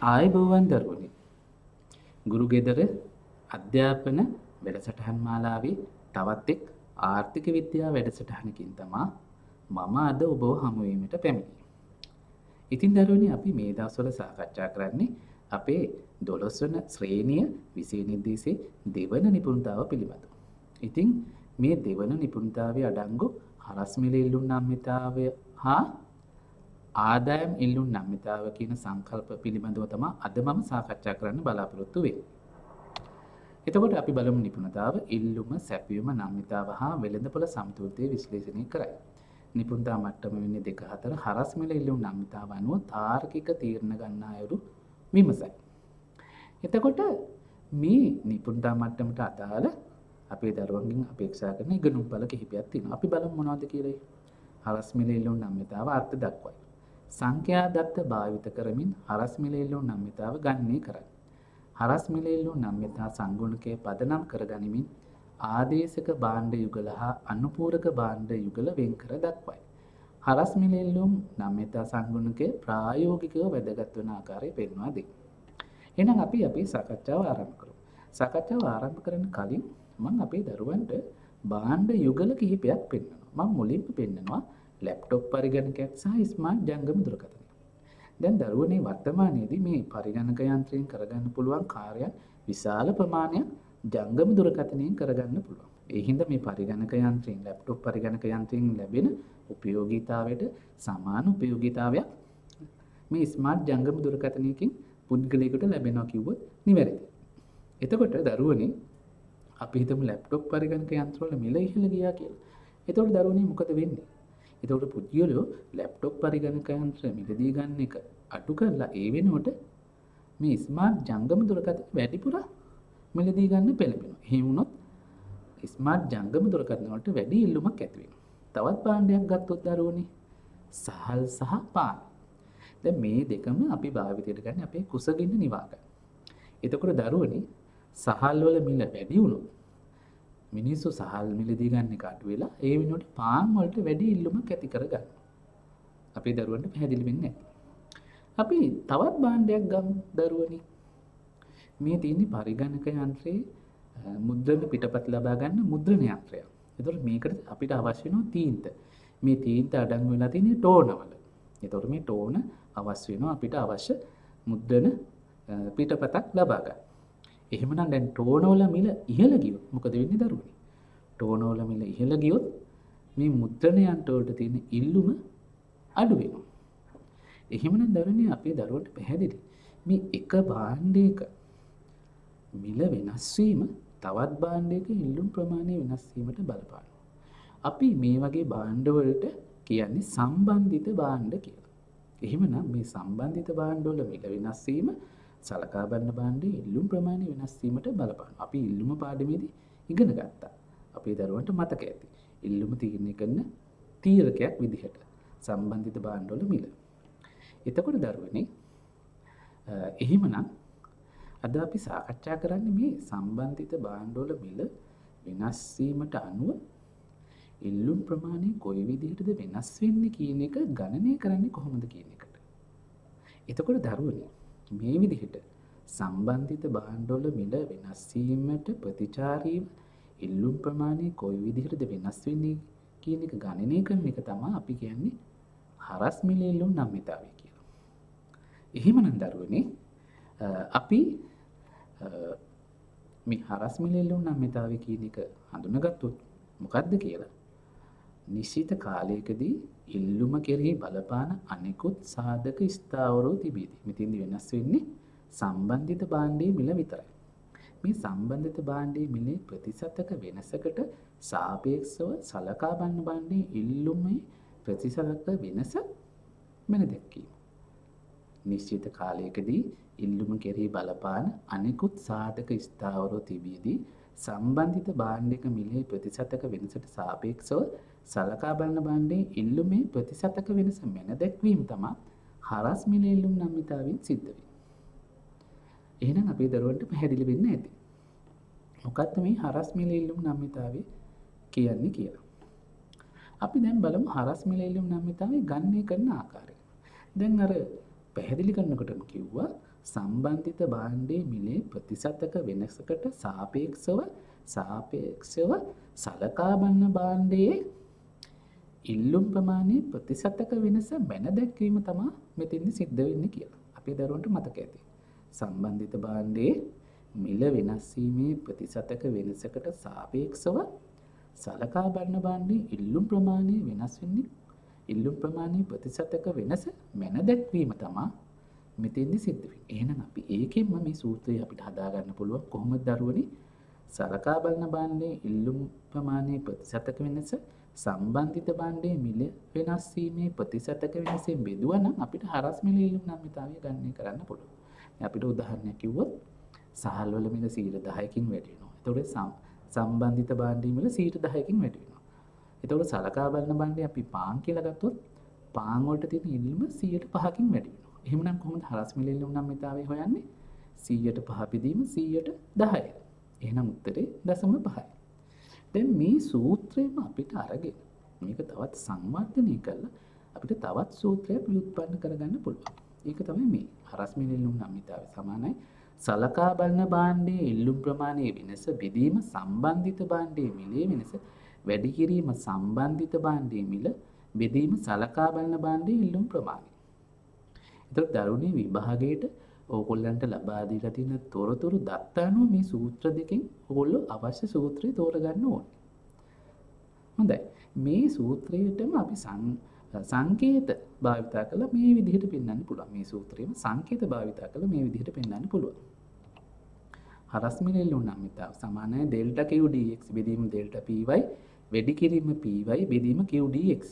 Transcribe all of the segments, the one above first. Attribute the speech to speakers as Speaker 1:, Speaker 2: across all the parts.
Speaker 1: ආයුබෝවන් දරුවනි. ගුරු ගෙදර අධ්‍යාපන වැඩසටහන් මාලාවේ තවත් එක් ආර්ථික විද්‍යා වැඩසටහනකින් තමා මම අද ඔබව හමුවීමට පැමිණි. ඉතින් දරුවනි අපි මේ දවස්වල සාකච්ඡා කරන්නේ අපේ 12 වන ශ්‍රේණිය විෂය නිර්දේශයේ දෙවන නිපුණතාව පිළිබඳව. ඉතින් මේ දෙවන නිපුණතාවයේ අඩංගු හරස් මිල ඉල්ලුම් නම්‍යතාවය හා ආදායම් ඉල්ලුම් නම්‍යතාව කියන සංකල්ප පිළිබඳව තමයි අද මම සාකච්ඡා කරන්න බලාපොරොත්තු වෙන්නේ. එතකොට අපි බලමු නිපුණතාව ඉල්ලුම සැපයුම නම්‍යතාව හා වෙළඳපොළ සමතුලිතය විශ්ලේෂණය කරයි. නිපුණතා මට්ටම වෙන්නේ 2 4 හරස් මිල ඉල්ලුම් නම්‍යතාව අනුව තාර්කික තීරණ ගන්නා අයුරු විමසයි. එතකොට මේ නිපුණතා මට්ටමට අදාළ අපේ දරුවන්ගෙන් අපේක්ෂා කරන ඉගෙනුම්ඵල කිහිපයක් තියෙනවා. අපි බලමු මොනවද කියලා. හරස් මිල ඉල්ලුම් නම්‍යතාව අර්ථ දක්වයි. සංඛ්‍යා දත්ත භාවිත කරමින් හරස් මිල ඉල්ලුම් නම්‍යතාව ගණනය කරයි. හරස් මිල ඉල්ලුම් නම්‍යතා සංගුණකයේ පදනම් කර ගනිමින් ආදේශක භාණ්ඩ යුගල හා අනුපූරක භාණ්ඩ යුගල වෙන් කර දක්වයි. හරස් මිල ඉල්ලුම් නම්‍යතා සංගුණකයේ ප්‍රායෝගිකව වැදගත් වන ආකාරය පෙන්වා දෙයි. එහෙනම් අපි අපේ සාකච්ඡාව ආරම්භ කරමු. සාකච්ඡාව ආරම්භ කරන්න කලින් මම අපේ දරුවන්ට භාණ්ඩ යුගල කිහිපයක් පෙන්වනවා. මම මුලින්ම පෙන්නනවා ලැප්ටොප් පරිගණකයක් සහ ස්මාර්ට් ජංගම දුරකථනයක්. දැන් දරුවනේ වර්තමානයේදී මේ පරිගණක යන්ත්‍රයෙන් කරගන්න පුළුවන් කාර්යයන් විශාල ප්‍රමාණයක් ජංගම දුරකථනයෙන් කරගන්න පුළුවන්. ඒ හින්දා මේ පරිගණක යන්ත්‍රයෙන් ලැප්ටොප් පරිගණක යන්ත්‍රයෙන් ලැබෙන උපයෝගීතාවයට සමාන උපයෝගීතාවයක් මේ ස්මාර්ට් ජංගම දුරකථනයකින් පුද්ගලයෙකුට ලැබෙනවා කිව්වොත් නිවැරදි. එතකොට දරුවනේ අපි හිතමු ලැප්ටොප් පරිගණක යන්ත්‍රවල මිල ඉහළ ගියා කියලා. එතකොට දරුවනේ මොකද වෙන්නේ? එතකොට පුද්ගලයෝ ලැප්ටොප් පරිගණක යන්ත්‍ර මිලදී ගන්න එක අඩු කරලා ඒ වෙනුවට මේ ස්මාර්ට් ජංගම දුරකථන වැඩිපුර මිලදී ගන්න පෙළඹෙනවා. එහෙම වුණොත් ස්මාර්ට් ජංගම දුරකථන වලට වැඩි ඉල්ලුමක් ඇති වෙනවා. තවත් භාණ්ඩයක් ගත්තොත් දරුවනේ සහල් සහ පාන්. දැන් මේ දෙකම අපි භාවිතයට ගන්න අපේ කුසගින්න නිවා ගන්න. එතකොට දරුවනේ සහල් වල මිල වැඩි වුණොත් මිනිස්සු සහල් මිලදී ගන්න එක අඩු වෙලා ඒ වෙනුවට පාන් වලට වැඩි ඉල්ලුමක් ඇති කරගන්න. අපේ දරුවන්ට පැහැදිලි වෙන්නේ නැහැ. අපි තවත් භාණ්ඩයක් ගමු දරුවනි. මේ තියෙන්නේ පරිගණක යන්ත්‍රයේ මුද්‍රණ පිටපත් ලබා ගන්න මුද්‍රණ යන්ත්‍රයක්. ඒතකොට මේකට අපිට අවශ්‍ය වෙනවා තීන්ත. මේ තීන්ත අඩංගු වෙලා තියෙන්නේ ටෝනවල. ඒතකොට මේ ටෝන අවශ්‍ය වෙනවා අපිට අවශ්‍ය මුද්‍රණ පිටපතක් ලබා ගන්න. එහෙමනම් දැන් ටෝනවල මිල ඉහළ ගියොත් මොකද වෙන්නේ දරුවනේ? ටෝනවල මිල ඉහළ ගියොත් මේ මුද්‍රණ යන්ත්‍ර වලට තියෙන ඉල්ලුම අඩු වෙනවා. එහෙමනම් දරුවනේ අපේ දරුවන්ට පැහැදිලි. මේ එක භාණ්ඩයක මිල වෙනස් වීම තවත් භාණ්ඩයක ඉල්ලුම් ප්‍රමාණය වෙනස් වීමට බලපානවා. අපි මේ වගේ භාණ්ඩ වලට කියන්නේ සම්බන්ධිත භාණ්ඩ කියලා. එහෙමනම් මේ සම්බන්ධිත භාණ්ඩ වල මිල වෙනස් වීම සලකා බලන භාණ්ඩයේ ඉල්ලුම් ප්‍රමාණය වෙනස් වීමට බලපානවා. අපි ඉල්ලුම පාඩමේදී ඉගෙන ගත්තා. අපේ දරුවන්ට මතක ඇති. ඉල්ලුම තීරණය කරන තීරකයක් විදිහට සම්බන්ධිත භාණ්ඩ වල මිල. එතකොට දරුවනේ එහෙමනම් අද අපි සාකච්ඡා කරන්නේ මේ සම්බන්ධිත භාණ්ඩ වල මිල වෙනස් වීමට අනුව ඉල්ලුම් ප්‍රමාණය කොයි විදිහටද වෙනස් වෙන්නේ කියන එක ගණනය කරන්නේ කොහොමද කියන එකට. එතකොට දරුවනේ මේ විදිහට සම්බන්ධිත භාණ්ඩවල මිල වෙනස් වීමට ප්‍රතිචාරීව ඉල්ලුම් ප්‍රමාණය කොයි විදිහටද වෙනස් වෙන්නේ කියන එක ගණනය කරන එක තමයි අපි කියන්නේ හරස් මිල ඉල්ලුම් නම්‍යතාවය කියලා. එහෙමනම් දරුවනේ අපි මේ හරස් මිල ඉල්ලුම් නම්‍යතාවය කියන එක හඳුනාගත්තොත් මොකක්ද කියලා නිශ්චිත කාලයකදී ඉල්ලුම කෙරෙහි බලපාන අනෙකුත් සාධක ස්ථාවරව තිබීදී. මෙතෙන්දි වෙනස් වෙන්නේ සම්බන්ධිත භාණ්ඩයේ මිල විතරයි. මේ සම්බන්ධිත භාණ්ඩයේ මිලේ ප්‍රතිශතක වෙනසකට සාපේක්ෂව සලකා බලන භාණ්ඩයේ ඉල්ලුමේ ප්‍රතිශතක වෙනස මෙන්න දැක්කීම. නිශ්චිත කාලයකදී ඉල්ලුම කෙරෙහි බලපාන අනෙකුත් සාධක ස්ථාවරව තිබීදී සම්බන්ධිත භාණ්ඩයක මිලේ ප්‍රතිශතක වෙනසට සාපේක්ෂව සලකා බලන භාණ්ඩයේ ඉල්ලුමේ ප්‍රතිශතක වෙනස මෙන දැක්වීම තමයි හරස් මිල ඉල්ලුම් නම්‍යතාවයෙන් සිද්ධ වෙන්නේ. එහෙනම් අපේ දරුවන්ට පැහැදිලි වෙන්න ඇති. මොකක්ද මේ හරස් මිල ඉල්ලුම් නම්‍යතාවය කියන්නේ කියලා. අපි දැන් බලමු හරස් මිල ඉල්ලුම් නම්‍යතාවය ගණනය කරන ආකාරය. දැන් අර පැහැදිලි කරනකොටම කිව්වා සම්බන්ධිත භාණ්ඩයේ මිලේ ප්‍රතිශතක වෙනසකට සාපේක්ෂව සලකා බලන භාණ්ඩයේ ඉල්ලුම් ප්‍රමාණයේ ප්‍රතිශතක වෙනස මැන දැක්වීම තමයි මෙතෙන්දි සිද්ධ වෙන්නේ කියලා. අපේ දරුවන්ට මතක ඇති. සම්බන්ධිත භාණ්ඩයේ මිල වෙනස් වීමේ ප්‍රතිශතක වෙනසකට සාපේක්ෂව සලකා බලන භාණ්ඩයේ ඉල්ලුම් ප්‍රමාණය වෙනස් වෙන්නේ ඉල්ලුම් ප්‍රමාණයේ ප්‍රතිශතක වෙනස මැන දැක්වීම තමයි මෙතෙන්දි සිද්ධ වෙන්නේ. එහෙනම් අපි ඒකෙන්ම මේ සූත්‍රය අපිට හදා ගන්න පුළුවන් කොහොමද දරුවනේ සලකා බලන භාණ්ඩයේ ඉල්ලුම් ප්‍රමාණයේ ප්‍රතිශතක වෙනස සම්බන්ධිත භාණ්ඩයේ මිල වෙනස් වීමේ ප්‍රතිශතක වෙනසෙන් බෙදුවා නම් අපිට හරස් මිල ඉල්ලුම් නම්‍යතාවය ගණනය කරන්න පුළුවන්. දැන් අපිට උදාහරණයක් කිව්වොත් සහල් වල මිල 10%කින් වැඩි වෙනවා. එතකොට සම්බන්ධිත භාණ්ඩයේ මිල 10%කින් වැඩි වෙනවා. එතකොට සලකා බලන භාණ්ඩේ අපි පාන් කියලා ගත්තොත් පාන් වලට තියෙන ඉල්ලුම 105කින් වැඩි වෙනවා. එහෙමනම් කොහොමද හරස් මිල ඉල්ලුම් නම්‍යතාවය හොයන්නේ? 105 බෙදීම 10. එහෙනම් උත්තරේ 0.5යි. දැන් මේ සූත්‍රයම අපිට අරගෙන මේක තවත් සංවර්ධනය කරලා අපිට තවත් සූත්‍රයක් ව්‍යුත්පන්න කරගන්න පුළුවන්. ඒක තමයි මේ හරස් මිල ඉල්ලුම් නම්‍යතාවය සමානයි සලකා බලන භාණ්ඩයේ ඉල්ලුම් ප්‍රමාණයේ වෙනස බෙදීම සම්බන්ධිත භාණ්ඩයේ මිලේ වෙනස වැඩි කිරීම සම්බන්ධිත භාණ්ඩයේ මිල බෙදීම සලකා බලන භාණ්ඩයේ ඉල්ලුම් ප්‍රමාණය. එතකොට දරුවනේ විභාගයේට ඕගොල්ලන්ට ලබා දීලා තියෙන තොරතුරු දත්ත අනුව මේ සූත්‍ර දෙකෙන් ඕගොල්ලෝ අවශ්‍ය සූත්‍රය තෝරගන්න ඕනේ. හොඳයි. මේ සූත්‍රයේටම අපි සංකේත භාවිතා කළා මේ විදිහට පෙන්වන්න පුළුවන්. මේ සූත්‍රයේම සංකේත භාවිතා කළා මේ විදිහට පෙන්වන්න පුළුවන්. හරස් මිල ඉල්ලුම් නම්‍යතාව සමානයි ඩෙල්ටා Q dx බෙදීම ඩෙල්ටා py වැඩි කිරීම py බෙදීම q dx.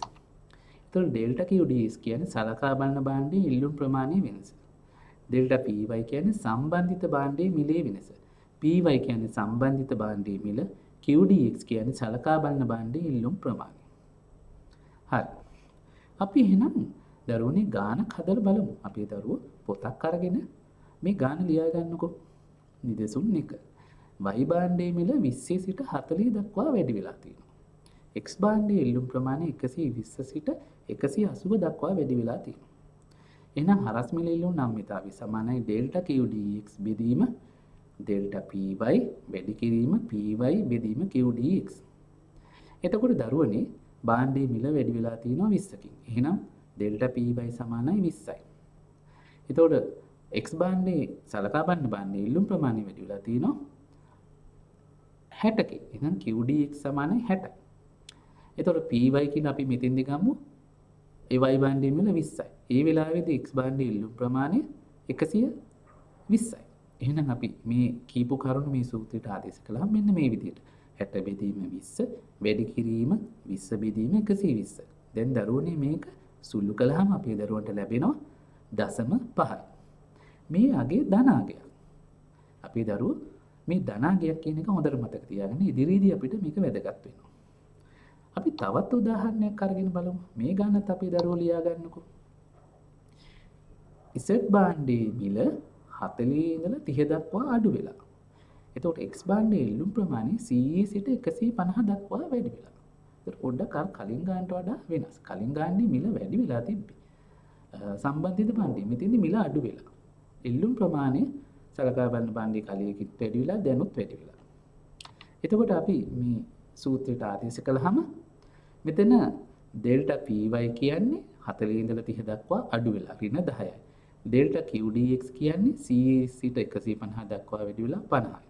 Speaker 1: එතකොට ඩෙල්ටා Q dx කියන්නේ සලකා බලන භාණ්ඩයේ ඉල්ලුම් ප්‍රමාණයේ වෙනස. ඩෙල්ටා py කියන්නේ සම්බන්ධිත භාණ්ඩයේ මිලේ වෙනස. py කියන්නේ සම්බන්ධිත භාණ්ඩයේ මිල. q dx කියන්නේ සලකා බලන භාණ්ඩයේ ඉල්ලුම් ප්‍රමාණය. හරි. අපි එහෙනම් දරුවනේ ගානක් හදලා බලමු. අපේ දරුවෝ පොතක් අරගෙන මේ ගාන ලියා ගන්නකෝ. නිදසුන් 1. y භාණ්ඩයේ මිල 20 සිට 40 දක්වා වැඩි වෙලා තියෙනවා. x භාණ්ඩයේ ඉල්ලුම් ප්‍රමාණය 120 සිට 180 දක්වා වැඩි වෙලා තියෙනවා. එහෙනම් හරස් මිල ඉල්ලුම් නම්‍යතාවය සමානයි ඩෙල්ටා Q dx බෙදීම ඩෙල්ටා py වැඩි කිරීම py බෙදීම q dx. එතකොට දරුවනේ භාණ්ඩයේ මිල වැඩි වෙලා තියෙනවා 20කින්. එහෙනම් ඩෙල්ටා py සමානයි 20යි. එතකොට x භාණ්ඩයේ සලකා බලන භාණ්ඩයේ ඉල්ලුම් ප්‍රමාණය වැඩි වෙලා තියෙනවා 60කින්. එහෙනම් q dx සමානයි 60යි. එතකොට py කියලා අපි මෙතෙන්දි ගමු. ඒ y භාණ්ඩයේ මිල 20යි. ඒ වෙලාවේදී x භාණ්ඩයේ ඉල්ලුම් ප්‍රමාණය 120යි. එහෙනම් අපි මේ කීපු කරුණු මේ සූත්‍රයට ආදේශ කළාම මෙන්න මේ විදිහට 60 බෙදීම 20 වැඩි කිරීම 20 බෙදීම 120. දැන් දරුවනේ මේක සුළු කළාම අපේ දරුවන්ට ලැබෙනවා 0.5යි. මේ අගේ ධනාගයක්. අපේ දරුවෝ මේ ධනාගයක් කියන එක හොඳට මතක තියාගන්න. ඉදිරියේදී අපිට මේක වැදගත් වෙනවා. අපි තවත් උදාහරණයක් අරගෙන බලමු. මේ ගානත් අපේ දරුවෝ ලියා ගන්නකෝ. Z භාණ්ඩයේ මිල 40 ඉඳලා 30 දක්වා අඩු වෙලා. එතකොට x භාණ්ඩයේ ඉල්ලුම් ප්‍රමාණය 100 සිට 150 දක්වා වැඩි වෙලා. ඒත් පොඩ්ඩක් අර කලින් ගානට වඩා වෙනස්. කලින් ගානේ මිල වැඩි වෙලා තිබ්බේ. සම්බන්ධිත භාණ්ඩයේ මෙතෙන්දි මිල අඩු වෙලා. ඉල්ලුම් ප්‍රමාණය සලකා බලන භාණ්ඩයේ කලියකින් වැඩි වෙලා දැනුත් වැඩි වෙලා. එතකොට අපි මේ සූත්‍රයට ආදේශ කළාම මෙතන ඩෙල්ටා py කියන්නේ 40 ඉඳලා 30 දක්වා අඩු වෙලා ඍණ 10යි. ඩෙල්ටා q dx කියන්නේ 100 සිට 150 දක්වා වැඩි වෙලා 50යි.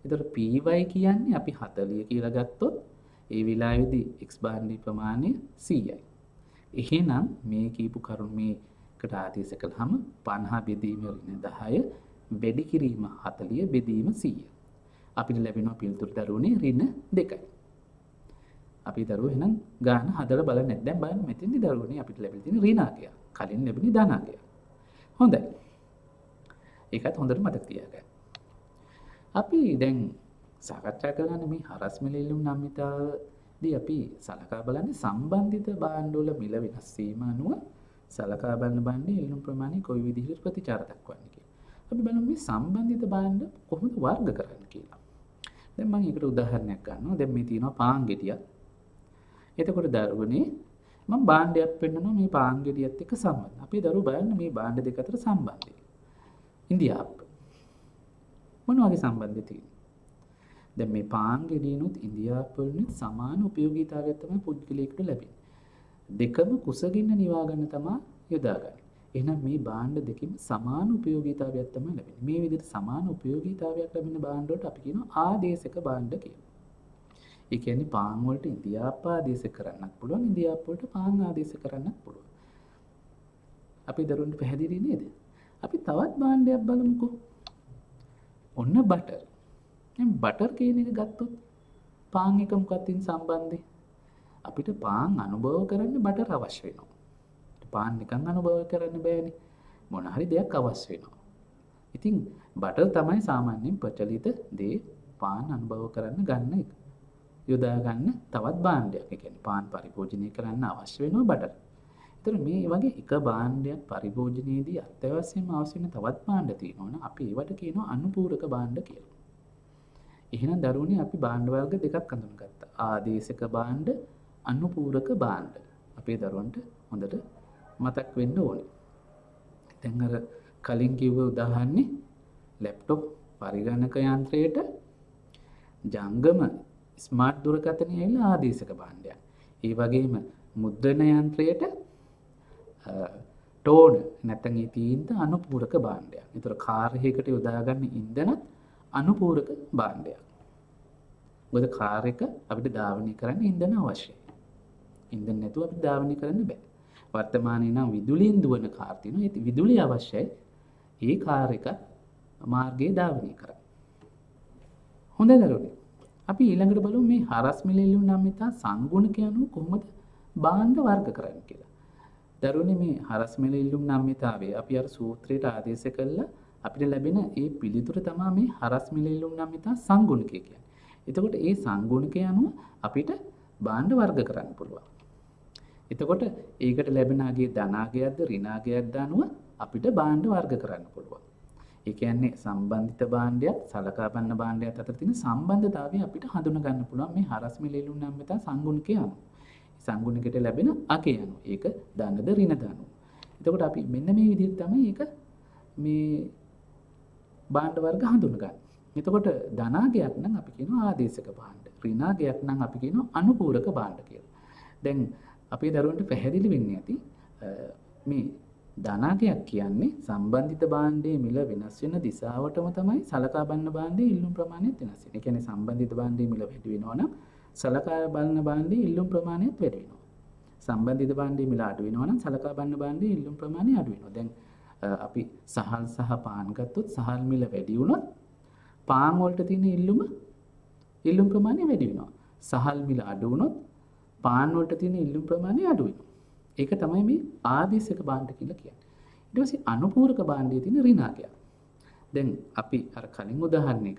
Speaker 1: එතකොට py කියන්නේ අපි 40 කියලා ගත්තොත් ඒ වෙලාවේදී x භාණ්ඩයේ ප්‍රමාණය 100යි. එහෙනම් මේ කීපු කරුණ මේකට ආදේශ කළාම 50 බෙදීම ඍණ 10 වැඩි කිරීම 40 බෙදීම 100. අපිට ලැබෙනවා පිළිතුරු දරුවනේ ඍණ 2යි. අපි දරුවෝ එහෙනම් ගාන හදලා බලන්න. දැන් බලන්න මෙතෙන්දි දරුවනේ අපිට ලැබිලා තියෙන ඍණාගය. කලින් ලැබුණේ ධනාගය. හොඳයි. ඒකත් හොඳට මතක තියාගන්න. අපි දැන් සාකච්ඡා කරන්නේ මේ හරස් මිල ඉල්ලුම් නම්‍යතාවදී අපි සලකා බලන්නේ සම්බන්ධිත භාණ්ඩවල මිල වෙනස් වීම අනුව සලකා බලන භාණ්ඩයේ ඉල්ලුම් ප්‍රමාණය කොයි විදිහට ප්‍රතිචාර දක්වන්නේ කියලා. අපි බලමු මේ සම්බන්ධිත භාණ්ඩ කොහොමද වර්ග කරන්නේ කියලා. දැන් මම ඒකට උදාහරණයක් ගන්නවා. දැන් මේ තියෙනවා පාන් ගෙඩියක්. එතකොට දරුවනේ මම භාණ්ඩයක් පෙන්නනවා මේ පාන් ගෙඩියත් එක්ක සම්බන්ධ. අපි දරුවෝ බලන්න මේ භාණ්ඩ දෙක අතර සම්බන්ධය. ඉන්දියාප්ප. මොන වගේ සම්බන්ධය තියෙන්නේ? දැන් මේ පාන් ගෙඩියනොත් ඉන්දියාප්ප වලින් සමාන උපයෝගීතාවයක් තමයි පුද්ගලයෙකුට ලැබෙන්නේ. දෙකම කුසගින්න නිවා ගන්න තමයි යොදාගන්නේ. එහෙනම් මේ භාණ්ඩ දෙකෙම සමාන උපයෝගීතාවයක් තමයි ලැබෙන්නේ. මේ විදිහට සමාන උපයෝගීතාවයක් ලැබෙන භාණ්ඩ වලට අපි කියනවා ආදේශක භාණ්ඩ කියලා. ඒ කියන්නේ පාන් වලට ඉන්දියාප්ප ආදේශ කරන්නත් පුළුවන්, ඉන්දියාප්ප වලට පාන් ආදේශ කරන්නත් පුළුවන්. අපි දරුවන්ට පැහැදිලි නේද? අපි තවත් භාණ්ඩයක් බලමුකෝ. ඔන්න බටර්. දැන් බටර් කියන එක ගත්තොත් පාන් එක මොකක්ද සම්බන්ධය? අපිට පාන් අනුභව කරන්න බටර් අවශ්‍ය වෙනවා. පාන් නිකන් අනුභව කරන්න බෑනේ. මොන හරි දෙයක් අවශ්‍ය වෙනවා. ඉතින් බටර් තමයි සාමාන්‍යයෙන් ප්‍රචලිත දේ පාන් අනුභව කරන්න ගන්න එක. යොදා ගන්න තවත් භාණ්ඩයක්. ඒ කියන්නේ පාන් පරිභෝජනය කරන්න අවශ්‍ය වෙනවා බටර්. ඒතර මේ වගේ එක භාණ්ඩයක් පරිභෝජනයේදී අත්‍යවශ්‍යම අවශ්‍ය වෙන තවත් භාණ්ඩ තියෙනවනේ. අපි ඒවට කියනවා අනුපූරක භාණ්ඩ කියලා. එහෙනම් දරුවනේ අපි භාණ්ඩ වර්ග දෙකක් අඳුනගත්තා. ආදේශක භාණ්ඩ, අනුපූරක භාණ්ඩ. අපේ දරුවන්ට හොඳට මතක් වෙන්න ඕනේ. දැන් අර කලින් කිව්ව උදාහරණේ ලැප්ටොප් පරිගණක යන්ත්‍රයට ජංගම ස්මාර්ට් දුරකථනය ඇවිල්ලා ආදේශක භාණ්ඩයක්. ඒ වගේම මුද්‍රණ යන්ත්‍රයට ටෝන නැත්නම් ඒ තීන්ත අනුපූරක භාණ්ඩයක්. ඒතර කාර් එකකට යොදාගන්න ඉන්ධනත් අනුපූරක භාණ්ඩයක්. මොකද කාර් එක අපිට ධාවනය කරන්න ඉන්ධන අවශ්‍යයි. ඉන්ධන නැතුව අපිට ධාවනය කරන්න බෑ. වර්තමානයේ නම් විදුලියෙන් දුවන කාර් තියෙනවා. ඒ විදුලිය අවශ්‍යයි. ඒ කාර් එක මාර්ගයේ ධාවනය කරන්න. හොඳයි දරුවනේ. අපි ඊළඟට බලමු මේ හරස් මිලෙල්ලු නම් මිතා සංගුණක යනු කොහොමද භාණ්ඩ වර්ග කරන්නේ කියලා. දරුවනේ මේ හරස් මිලෙල්ලු නම් මිතාවේ අපි අර සූත්‍රයට ආදේශ කළා අපිට ලැබෙන ඒ පිළිතුර තමයි මේ හරස් මිලෙල්ලු නම් මිතා සංගුණකය කියන්නේ. එතකොට ඒ සංගුණකය අනුව අපිට භාණ්ඩ වර්ග කරන්න පුළුවන්. එතකොට ඒකට ලැබෙන අගේ ධනාගයක්ද ඍණාගයක්ද අනුව අපිට භාණ්ඩ වර්ග කරන්න පුළුවන්. ඒ කියන්නේ සම්බන්ධිත භාණ්ඩයක් සලකා බලන භාණ්ඩයක් අතර තියෙන සම්බන්ධතාවය අපිට හඳුනා ගන්න පුළුවන් මේ හරස් මිලෙලු නම් මෙතන සංගුණකය අනුව. සංගුණකයට ලැබෙන අගය අනුව. ඒක ධනද ඍණද අනුව. එතකොට අපි මෙන්න මේ විදිහට තමයි ඒක මේ භාණ්ඩ වර්ග හඳුනගන්නේ. එතකොට ධනාගයක් නම් අපි කියනවා ආදේශක භාණ්ඩ. ඍණාගයක් නම් අපි කියනවා අනුපූරක භාණ්ඩ කියලා. දැන් අපේ දරුවන්ට පැහැදිලි වෙන්නේ ඇති මේ ධනාගයක් කියන්නේ සම්බන්ධිත භාණ්ඩයේ මිල වෙනස් වෙන දිශාවටම තමයි සලකා බලන භාණ්ඩයේ ඉල්ලුම් ප්‍රමාණයත් වෙනස් වෙන්නේ. ඒ කියන්නේ සම්බන්ධිත භාණ්ඩයේ මිල වැඩි වෙනවා නම් සලකා බලන භාණ්ඩයේ ඉල්ලුම් ප්‍රමාණයත් වැඩි වෙනවා. සම්බන්ධිත භාණ්ඩයේ මිල අඩු වෙනවා නම් සලකා බලන භාණ්ඩයේ ඉල්ලුම් ප්‍රමාණය අඩු වෙනවා. දැන් අපි සහල් සහ පාන් ගත්තොත් සහල් මිල වැඩි වුණොත් පාන් වලට තියෙන ඉල්ලුම් ප්‍රමාණය වැඩි වෙනවා. සහල් මිල අඩු වුණොත් පාන් වලට තියෙන ඉල්ලුම් ප්‍රමාණය අඩු වෙනවා. ඒක තමයි මේ ආදේශක භාණ්ඩ කියලා කියන්නේ. ඊට පස්සේ අනුපූරක භාණ්ඩයේ තියෙන ඍණාගය. දැන් අපි අර කලින් උදාහරණය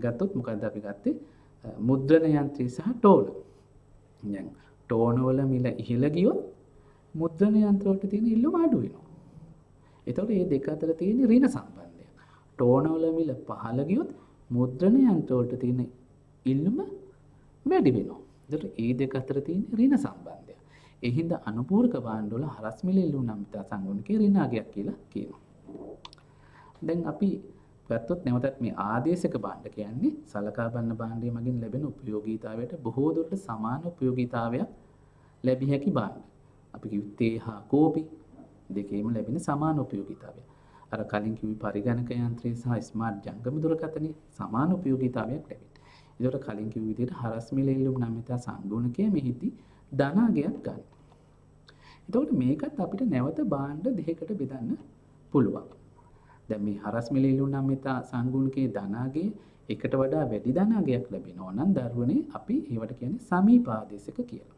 Speaker 1: ගත්තොත් මොකද්ද අපි ගත්තේ? මුද්‍රණ යන්ත්‍රය සහ ටෝන. දැන් ටෝන වල මිල ඉහළ ගියොත් මුද්‍රණ යන්ත්‍ර වලට තියෙන ඉල්ලුම අඩු වෙනවා. එතකොට මේ දෙක අතර තියෙන ඍණ සම්බන්ධය. ටෝන වල මිල පහළ ගියොත් මුද්‍රණ යන්ත්‍ර වලට තියෙන ඉල්ලුම වැඩි වෙනවා. එතකොට මේ දෙක අතර තියෙන ඍණ සම්බන්ධය. ඒ හින්දා අනුපූරක භාණ්ඩ වල හරස් මිලෙල්ලු නම් තා සංගුණකේ ඍණාගයක් කියලා කියනවා. දැන් අපි ගත්තොත් නැවතත් මේ ආදේශක භාණ්ඩ කියන්නේ සලකා බලන භාණ්ඩයේ මගින් ලැබෙන උපයෝගීතාවයට බොහෝ දුරට සමාන උපයෝගීතාවයක් ලැබිය හැකි භාණ්ඩ. අපි කිව්වේ තේ හා කෝපි දෙකේම ලැබෙන සමාන උපයෝගීතාවය. අර කලින් කිව්වේ පරිගණක යන්ත්‍රය සහ ස්මාර්ට් ජංගම දුරකථනයේ සමාන උපයෝගීතාවයක් ලැබෙනවා. ඒකට කලින් කිව්ව විදිහට හරස් මිලෙල්ලුම් නම් මෙතන සංගුණකය මෙහිදී ධනාගයක් ගන්න. එතකොට මේකත් අපිට නැවත භාණ්ඩ දෙකකට බෙදන්න පුළුවන්. දැන් මේ හරස් මිලෙල්ලුම් නම් මෙතන සංගුණකයේ ධනාගයේ එකට වඩා වැඩි ධනාගයක් ලැබෙනවා නම් දරුවනේ අපි ඒවට කියන්නේ සමීපාදේශක කියලා.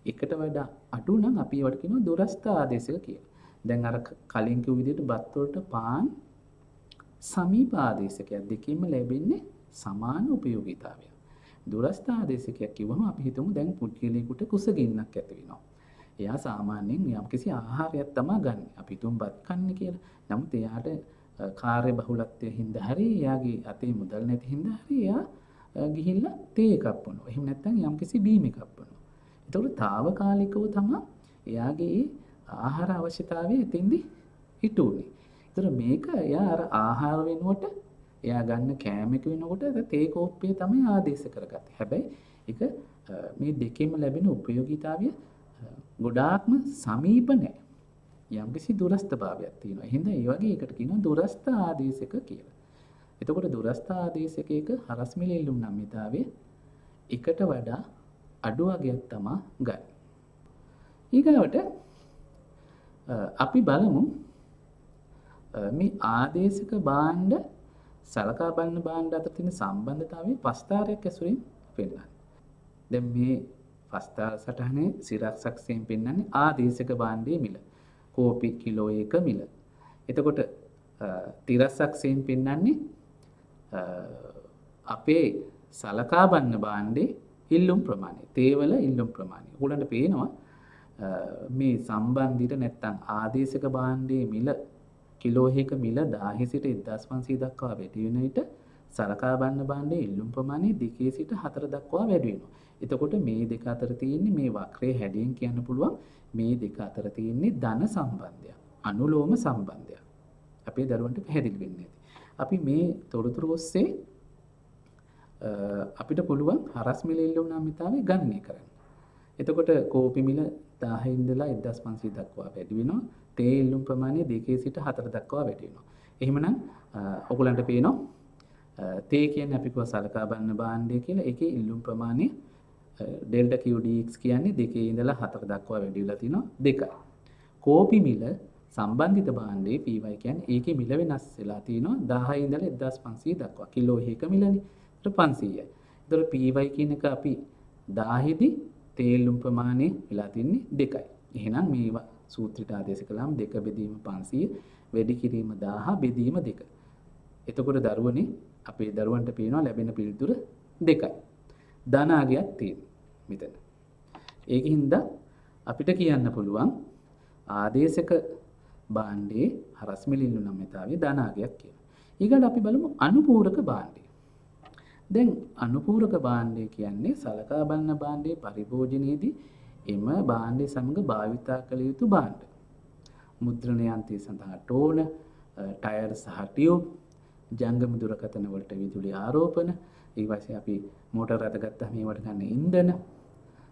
Speaker 1: එකට වඩා අඩු නම් අපි ඒවට කියනවා දුරස්ථ ආදේශක කියලා. දැන් අර කලින් කිව්ව විදිහට බත් වලට පාන් සමීපාදේශකයක් දෙකෙන්ම ලැබෙන්නේ සමාන උපයෝගීතාවය. දුරස්ථ ආදේශකයක් කිව්වම අපි හිතමු දැන් පුද්ගලයෙකුට කුසගින්නක් ඇති වෙනවා. එයා සාමාන්‍යයෙන් යම්කිසි ආහාරයක් තමයි ගන්න. අපි හිතමු බත් කන්නේ කියලා. නමුත් එයාට කාර්ය බහුලත්වයෙන් හින්දා හරි එයාගේ අතේ මුදල් නැති හින්දා හරි එයා ගිහිල්ලා තේ එකක් බොනවා. එහෙම නැත්නම් යම්කිසි බීම් එකක් බොනවා. ඒතකොට తాවකාලිකව තමයි එයාගේ ආහාර අවශ්‍යතාවය එතෙන්දී හිටු වුණේ. ඒතර මේක එයා අර ආහාර වෙනුවට එයා ගන්න කෑම එක වෙනකොට තේ කෝප්පිය තමයි ආදේශ කරගත්තේ. හැබැයි ඒක මේ දෙකෙන්ම ලැබෙන ප්‍රයෝගීතාවය ගොඩාක්ම සමීප නැහැ. යම්කිසි දුරස්ථභාවයක් තියෙනවා. එහෙනම් ඒ වගේ එකට කියනවා දුරස්ථ ආදේශක කියලා. එතකොට දුරස්ථ ආදේශකයක හරස් මිල ඉල්ලුම් නම්‍යතාවයේ එකට වඩා අඩු වගයක් තමයි ගන්න. ඊගාවට අපි බලමු මේ ආදේශක භාණ්ඩ සලකා බලන භාණ්ඩ අතර තියෙන සම්බන්ධතාවය පස්තාරයක් ඇසුරින් පෙන්නනවා. දැන් මේ පස්තාර සටහනේ සිරක්සක්ෂයෙන් පෙන්වන්නේ ආදේශක භාණ්ඩයේ මිල. කෝපි කිලෝ 1 මිල. එතකොට තිරස්සක්ෂයෙන් පෙන්වන්නේ අපේ සලකා බලන භාණ්ඩේ ඉල්ලුම් ප්‍රමාණය. තේවල ඉල්ලුම් ප්‍රමාණය. උගලන්ට පේනවා මේ සම්බන්ධිත නැත්තම් ආදේශක භාණ්ඩයේ මිල කිලෝ 1 මිල 1000 සිට 1500 දක්වා වැඩි වෙන විට සලකා බලන භාණ්ඩයේ ඉල්ලුම් ප්‍රමාණය 2 සිට 4 දක්වා වැඩි වෙනවා. එතකොට මේ දෙක අතර තියෙන්නේ මේ වක්‍රයේ හැඩයෙන් කියන්න පුළුවන් මේ දෙක අතර තියෙන්නේ ධන සම්බන්ධයක්. අනුලෝම සම්බන්ධයක්. අපේ දරුවන්ට පැහැදිලි වෙන්නේ. අපි මේ තොරතුරු ඔස්සේ අපිට පුළුවන් හරස් මිල ඉල්ලුම් නම්‍යතාවය ගණනය කරන්න. එතකොට කෝපි මිල 1000 ඉඳලා 1500 දක්වා වැඩි වෙනවා. තේ ඉල්ලුම් ප්‍රමාණය 2 සිට 4 දක්වා වැඩි වෙනවා. එහෙමනම් ඔයගලන්ට පේනවා තේ කියන්නේ අපි කව සලකා බලන භාණ්ඩය කියලා. ඒකේ ඉල්ලුම් ප්‍රමාණය ඩෙල්ටා Q dx කියන්නේ 2 ඉඳලා 4 දක්වා වැඩි වෙලා තිනවා 2යි. කෝපි මිල සම්බන්ධිත භාණ්ඩයේ py කියන්නේ ඒකේ මිල වෙනස් වෙලා තිනවා 10 ඉඳලා 1500 දක්වා. කිලෝ 1 මිලනේ. ඒකට 500යි. ඒතර py කියන එක අපි 10 දී තේල්ලුම් ප්‍රමාණය වෙලා තින්නේ 2යි. එහෙනම් මේවා සූත්‍රයට ආදේශ කළාම 2 බෙදීම 500 වැඩි කිරීම 1000 බෙදීම 2. එතකොට දරුවනේ අපේ දරුවන්ට පේනවා ලැබෙන පිළිතුර 2යි. ධනාගයක් තියෙනවා මෙතන. ඒකින්ද අපිට කියන්න පුළුවන් ආදේශක භාණ්ඩයේ හරස් මිල ඉල්ලුම් නම්‍යතාවයේ ධනාගයක් කියලා. ඊගොල්ලෝ අපි බලමු අනුපූරක භාණ්ඩය. දැන් අනුපූරක භාණ්ඩය කියන්නේ සලකා බලන භාණ්ඩයේ පරිභෝජනයේදී එම භාණ්ඩය සමග භාවිතා කළ යුතු භාණ්ඩ. මුද්‍රණ යන්ත්‍රය සඳහා ටෝන, ටයර් සහ ටියුබ්, ජංගම දුරකථන වලට විදුලි ආරෝපණ, ඊපස්සේ අපි මෝටර රථ ගත්තාම මේවට ගන්න ඉන්ධන.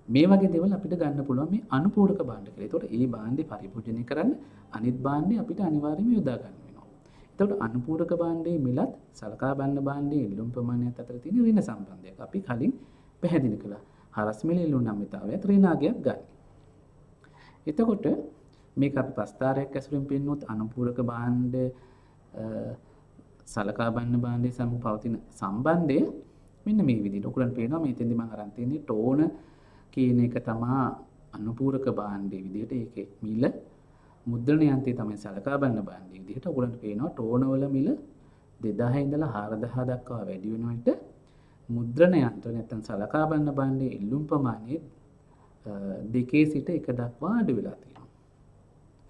Speaker 1: මේ වගේ දේවල් අපිට ගන්න පුළුවන් මේ අනුපූරක භාණ්ඩ කියලා. ඒතකොට මේ භාණ්ඩේ පරිභෝජනය කරන්න අනිත් භාණ්ඩේ අපිට අනිවාර්යයෙන්ම යොදා ගන්න වෙනවා. එතකොට අනුපූරක භාණ්ඩයේ මිලත් සලකා බලන භාණ්ඩයේ ඉල්ලුම් ප්‍රමාණයත් අතර තියෙන ඍණ සම්බන්ධයක් අපි කලින් පැහැදිලි කළා. හරස් මිල ඉල්ලුම් නම්‍යතාවයත් ඍණාගයක් ගන්න. එතකොට මේක අපි පස්තාරයක් ඇසුරින් පෙන්වුවොත් අනුපූරක භාණ්ඩ සලකා බලන භාණ්ඩයේ සමග පවතින සම්බන්ධය මෙන්න මේ විදිහට. ඔයගලන්ට පේනවා මේ තෙන්දි මම අරන් තියෙන්නේ ටෝන කියන එක තමයි අනුපූරක භාණ්ඩයේ විදිහට. ඒකේ මිල මුද්‍රණ යන්ත්‍රය තමයි සලකා බලන භාණ්ඩයේ විදිහට. ඔයගලන්ට පේනවා ටෝන වල මිල 2000 ඉඳලා 4000 දක්වා වැඩි වෙන විට මුද්‍රණ යන්ත්‍ර නැත්නම් සලකා බලන භාණ්ඩයේ ඉල්ලුම් ප්‍රමාණය 2 සිට 1 දක්වා අඩු වෙලා තියෙනවා.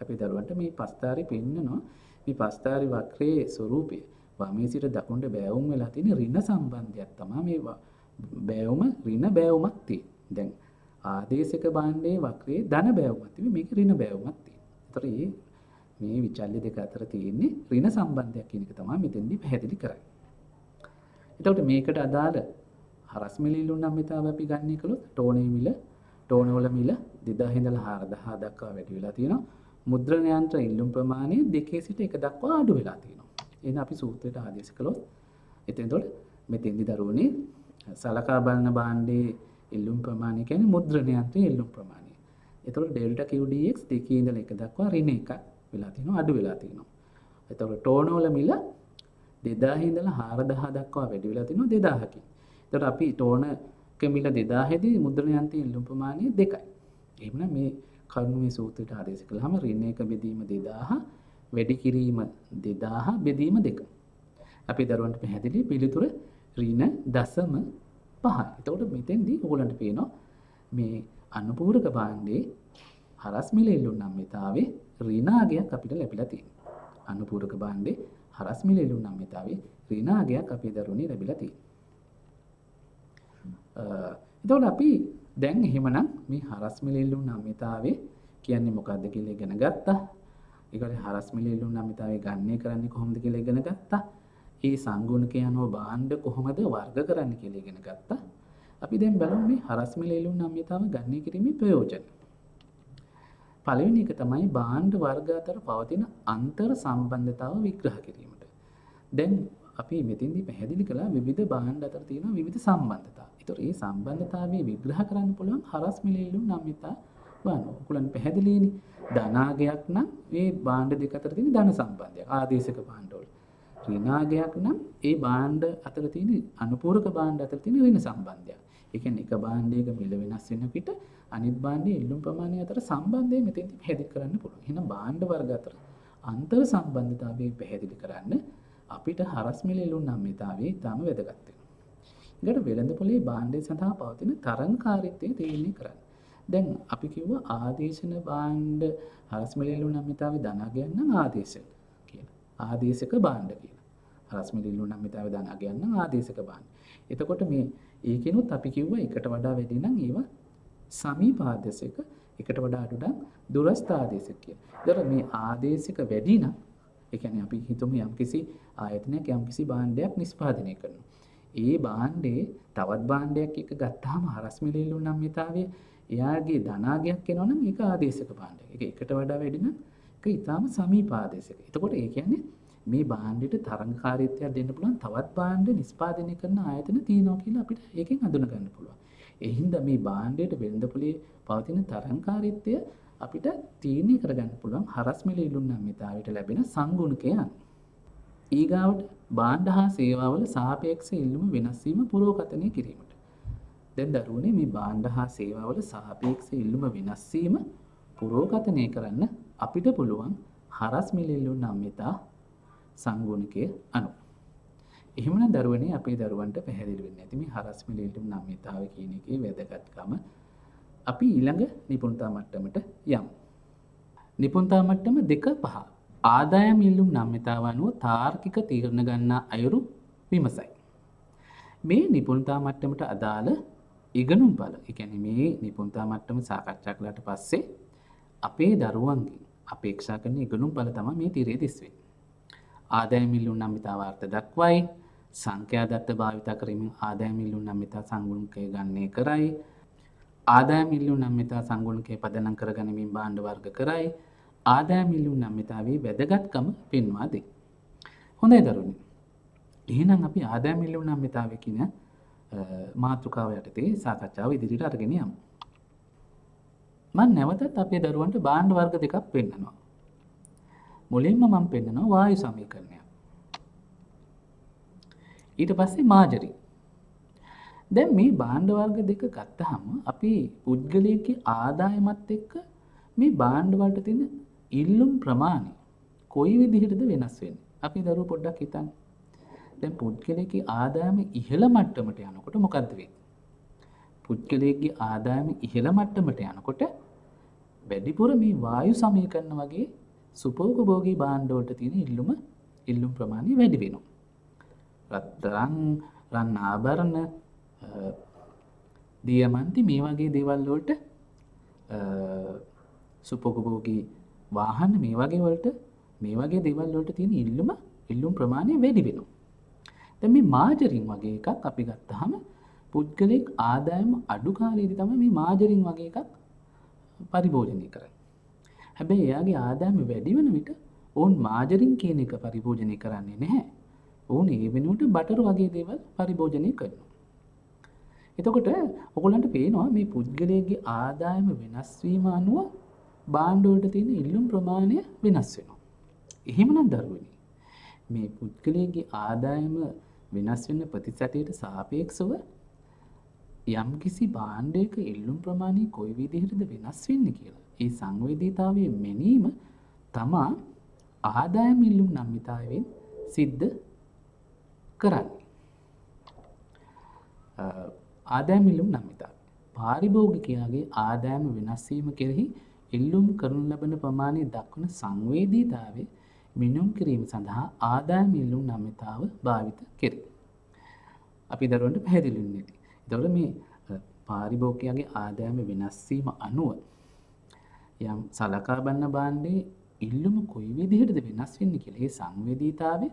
Speaker 1: අපි දරුවන්ට මේ පස්තාරේ පෙන්නනවා මේ පස්තාරේ වක්‍රයේ ස්වරූපය. වමේ සිට දකුණට බෑවුම් වෙලා තියෙන ඍණ සම්බන්ධයක් තමයි මේ බෑවුම ඍණ බෑවුමක් තියෙන්නේ. දැන් ආදේශක භාණ්ඩයේ වක්‍රයේ ධන බෑවුමක් තිබෙන්නේ මේක ඍණ බෑවුමක් තියෙනවා. ඒතර මේ විචල්්‍ය දෙක අතර තියෙන්නේ ඍණ සම්බන්ධයක් කියන එක තමයි මෙතෙන්දී පැහැදිලි කරන්නේ. එතකොට මේකට අදාළ හරස් මිල ඉල්ලුම් නම්‍යතාවය අපි ගන්න කළොත් ටෝනේ මිල ටෝන වල මිල 2000 ඉඳලා 4000 දක්වා වැඩි වෙලා තියෙනවා. මුද්‍රණ යන්ත්‍ර ඉල්ලුම් ප්‍රමාණය 2 සිට 1 දක්වා අඩු වෙලා තියෙනවා. එහෙනම් අපි සූත්‍රයට ආදේශ කළොත් එතෙන්තොට මෙතෙන්දි දරුවනේ සලකා බලන භාණ්ඩයේ ඉල්ලුම් ප්‍රමාණය කියන්නේ මුද්‍රණ යන්ත්‍රයේ ඉල්ලුම් ප්‍රමාණය. එතකොට ඩෙල්ටා Q dx 2 ඉඳලා 1 දක්වා ඍණ 1 වෙලා තියෙනවා අඩු වෙලා තියෙනවා. එතකොට ටෝන වල මිල 2000 ඉඳලා 4000 දක්වා වැඩි වෙලා තිනවා 2000කින්. එතකොට අපි ටෝන මිල 2000 දී මුද්‍රණ යන්ත්‍රයේ ඉල්ලුම් ප්‍රමාණය 2යි. එහෙනම් මේ කරුණු මේ සූත්‍රයට ආදේශ කළාම ඍණ 1 බෙදීම 2000 වැඩි කිරීම 2000 බෙදීම 2. අපි දරුවන්ට පැහැදිලි පිළිතුර ඍණ 0.5. එතකොට මෙතෙන්දී ඔයගලන්ට පේනවා මේ අනුපූරක භාණ්ඩයේ හරස් මිල ඉල්ලුම් නම්‍යතාවයේ ඍණාගයක් අපිට ලැබිලා තියෙනවා. අනුපූරක භාණ්ඩයේ හරස් මිල ඉල්ලුම් නම්‍යතාවයේ ඍණාගයක් අපේ දරුවනේ ලැබිලා තියෙනවා. එතකොට අපි දැන් එහෙමනම් මේ හරස් මිල ඉල්ලුම් නම්‍යතාවයේ කියන්නේ මොකක්ද කියලා ඉගෙන ගත්තා. ඒකට හරස් මිල ඉල්ලුම් නම්‍යතාවය ගණනය කරන්නේ කොහොමද කියලා ඉගෙන ගත්තා. ඒ සංගුණකය අනුව භාණ්ඩ කොහොමද වර්ග කරන්න කියලා ඉගෙන ගත්තා. අපි දැන් බලමු මේ හරස් මිල ඉල්ලුම් නම්‍යතාව ගණනය කිරීමේ ප්‍රයෝජන. පළවෙනි එක තමයි භාණ්ඩ වර්ග අතර පවතින අන්තර් සම්බන්ධතාව විග්‍රහ කිරීමට. දැන් අපි මෙතෙන්දී පැහැදිලි කළා විවිධ භාණ්ඩ අතර තියෙන විවිධ සම්බන්ධතා. ඒතර මේ සම්බන්ධතාවය විග්‍රහ කරන්න පුළුවන් හරස් මිල ඉල්ලුම් නම්‍යතාව වano. ඔයගොල්ලන් පැහැදිලිනේ. ධනාගයක් නම් මේ භාණ්ඩ දෙක අතර තියෙන ධන සම්බන්ධයක්. ආදේශක භාණ්ඩවල. ඍණාගයක් නම් ඒ භාණ්ඩ අතර තියෙන අනුපූරක භාණ්ඩ අතර තියෙන ඍණ සම්බන්ධයක්. ඒ කියන්නේ එක භාණ්ඩයක මිල වෙනස් වෙන විට අනිත් භාණ්ඩයේ ඉල්ලුම් ප්‍රමාණය අතර සම්බන්ධය මෙතෙන්දී පැහැදිලි කරන්න පුළුවන්. එහෙනම් භාණ්ඩ වර්ග අතර අන්තර් සම්බන්ධතාවය පැහැදිලි කරන්න අපිට හරස් මිල ඉල්ලුම් නම්‍යතාවය ඉතාම වැදගත් වෙනවා. ඊට වෙළඳපොලේ භාණ්ඩය සඳහා පවතින තරංකාරීත්වය තීරණය කරන්න. දැන් අපි කිව්වා ආදේශන භාණ්ඩ හරස් මිල ඉල්ලුම් නම්‍යතාවේ ධනාගයන් නම් ආදේශක කියලා. ආදේශක භාණ්ඩ කියලා. හරස් මිල ඉල්ලුම් නම්‍යතාවේ ධනාගයන් නම් ආදේශක භාණ්ඩ. එතකොට මේ ඒකිනුත් අපි කිව්වා එකට වඩා වැඩි නම් ඒවා සමීප ආදේශක, එකට වඩා අඩු නම් දුරස්ථ ආදේශක කියලා. ඒතර මේ ආදේශක වැඩි නම් ඒ කියන්නේ අපි හිතමු යම්කිසි ආයතනයක් යම්කිසි භාණ්ඩයක් නිෂ්පාදනය කරනවා. ඒ භාණ්ඩේ තවත් භාණ්ඩයක් එක්ක ගත්තාම හරස් මිල ඉල්ලුම් නම්‍යතාවය එයාගේ ධනාගයක් වෙනවා නම් ඒක ආදේශක භාණ්ඩයක්. ඒක එකට වඩා වැඩි නම් ඒක ඊටාම සමීප ආදේශක. එතකොට ඒ කියන්නේ මේ භාණ්ඩෙට තරංගකාරීත්වයක් දෙන්න පුළුවන් තවත් භාණ්ඩ නිෂ්පාදනය කරන ආයතන තියෙනවා කියලා අපිට ඒකෙන් හඳුනා ගන්න පුළුවන්. ඒ හින්දා මේ භාණ්ඩයට වෙළඳපොලේ පවතින තරංගකාරීත්වය අපිට තීරණය කරගන්න පුළුවන් හරස් මිල ඉල්ලුම් නම්‍යතාවයට ලැබෙන සංගුණකයන්. ඊගාවට භාණ්ඩ හා සේවාවල සාපේක්ෂ ඉල්ලුම වෙනස් වීම පුරෝකථනය කිරීමට. දැන් දරුවනේ මේ භාණ්ඩ හා සේවාවල සාපේක්ෂ ඉල්ලුම වෙනස් වීම පුරෝකථනය කරන්න අපිට පුළුවන් හරස් මිල ඉල්ලුම් නම්‍යතා සංගුණකය අනුව. එහෙමනම් දරුවනේ අපේ දරුවන්ට පැහැදිලි වෙන්නේ නැති මේ හරස් මිල ඉල්ලුම් නම්‍යතාව කියන එකේ වැදගත්කම. අපි ඊළඟ නිපුණතා මට්ටමට යමු. නිපුණතා මට්ටම 2-5 ආදායම් ඉල්ලුම් නම්‍යතාව අනුව තාර්කික තීරණ ගන්නා අයුරු විමසයි. මේ නිපුණතා මට්ටමට අදාළ ඉගෙනුම් බල. ඒ කියන්නේ මේ නිපුණතා මට්ටම සාකච්ඡා කළාට පස්සේ අපේ දරුවන්ගෙන් අපේක්ෂා කරන ඉගෙනුම් බල තමයි මේ තිරේ දිස් වෙන්නේ. ආදායම් ඉල්ලුම් නම්‍යතාව අර්ථ දක්වයි. සංඛ්‍යා දත්ත භාවිත කරමින් ආදායම් ඉල්ලුම් නම්‍යතා සංගුණකය ගණනය කරයි. ආදායම් ඉල්ලුම් නම්‍යතා සංගුණකය පදනම් කරගනිමින් භාණ්ඩ වර්ග කරයි. ආදායම් ඉල්ලුම් නම්‍යතාවේ වැදගත්කම පෙන්වා දෙයි. හොඳයි දරුවනේ. එහෙනම් අපි ආදායම් ඉල්ලුම් නම්‍යතාවය කියන මාතෘකාව යටතේ සාකච්ඡාව ඉදිරියට අරගෙන යමු. මම නැවතත් අපේ දරුවන්ට භාණ්ඩ වර්ග දෙකක් පෙන්නනවා. මුලින්ම මම පෙන්නනවා වායු සමීකරණය. ඊට පස්සේ මාජරි. දැන් මේ භාණ්ඩ වර්ග දෙක ගත්තාම අපි පුද්ගලයෙක්ගේ ආදායමත් එක්ක මේ භාණ්ඩ වලට තියෙන ඉල්ලුම් ප්‍රමාණය කොයි විදිහටද වෙනස් වෙන්නේ? අපි දරුවෝ පොඩ්ඩක් හිතන්න. දැන් පුද්ගලයෙක්ගේ ආදායම ඉහළ මට්ටමට යනකොට මොකද්ද වෙන්නේ? පුද්ගලයෙක්ගේ ආදායම ඉහළ මට්ටමට යනකොට වැඩිපුර මේ වායු සමීකරණ වගේ සුපෝපභෝගී භාණ්ඩ වලට තියෙන ඉල්ලුම් ප්‍රමාණය වැඩි වෙනවා. රත්තරන්, රන් ආභරණ, දියමන්ති මේ වගේ දේවල් වලට සුපෝපභෝගී වාහන මේ වගේ දේවල් වලට තියෙන ඉල්ලුම් ප්‍රමාණය වැඩි වෙනවා. දැන් මේ මාජරින් වගේ එකක් අපි ගත්තාම පුද්ගලික ආදායම අඩු කාලයේදී තමයි මේ මාජරින් වගේ එකක් පරිභෝජනය කරන්නේ. හැබැයි එයාගේ ආදායම වැඩි වෙන විට ඕන් මාජරින් කියන එක පරිභෝජනය කරන්නේ නැහැ. ඕන් ඒ වෙනුවට බටර් වගේ දේවල් පරිභෝජනය කරනවා. එතකොට ඔයගොල්ලන්ට පේනවා මේ පුද්ගලයාගේ ආදායම වෙනස් වීම අනුව භාණ්ඩ වලට තියෙන ඉල්ලුම් ප්‍රමාණය වෙනස් වෙනවා. එහෙමනම් දරුවනි මේ පුද්ගලයාගේ ආදායම වෙනස් වෙන ප්‍රතිශතයට සාපේක්ෂව යම්කිසි භාණ්ඩයක ඉල්ලුම් ප්‍රමාණය කොයි විදිහටද වෙනස් වෙන්නේ කියලා ඒ සංවේදීතාවයේ මෙනීම තමා ආදායම් ඉල්ලුම් නම්‍යතාවයෙන් සිද්ධ කරන්නේ. ආදායම් ඉල්ලුම් නම්‍යතාව පාරිභෝගිකයාගේ ආදායම වෙනස් වීම කෙරෙහි ඉල්ලුම් කරනු ලබන ප්‍රමාණය දක්වන සංවේදීතාවය මෙනුම් කිරීම සඳහා ආදායම් ඉල්ලුම් නම්‍යතාව භාවිත කෙරේ. අපි දරුවන්ට පැහැදිලි වෙන්නේ. එතකොට මේ පාරිභෝගිකයාගේ ආදායම වෙනස් වීම අනුව යම් සලකා බලන භාණ්ඩේ ඉල්ලුම කොයි විදිහටද වෙනස් වෙන්නේ කියලා ඒ සංවේදීතාවය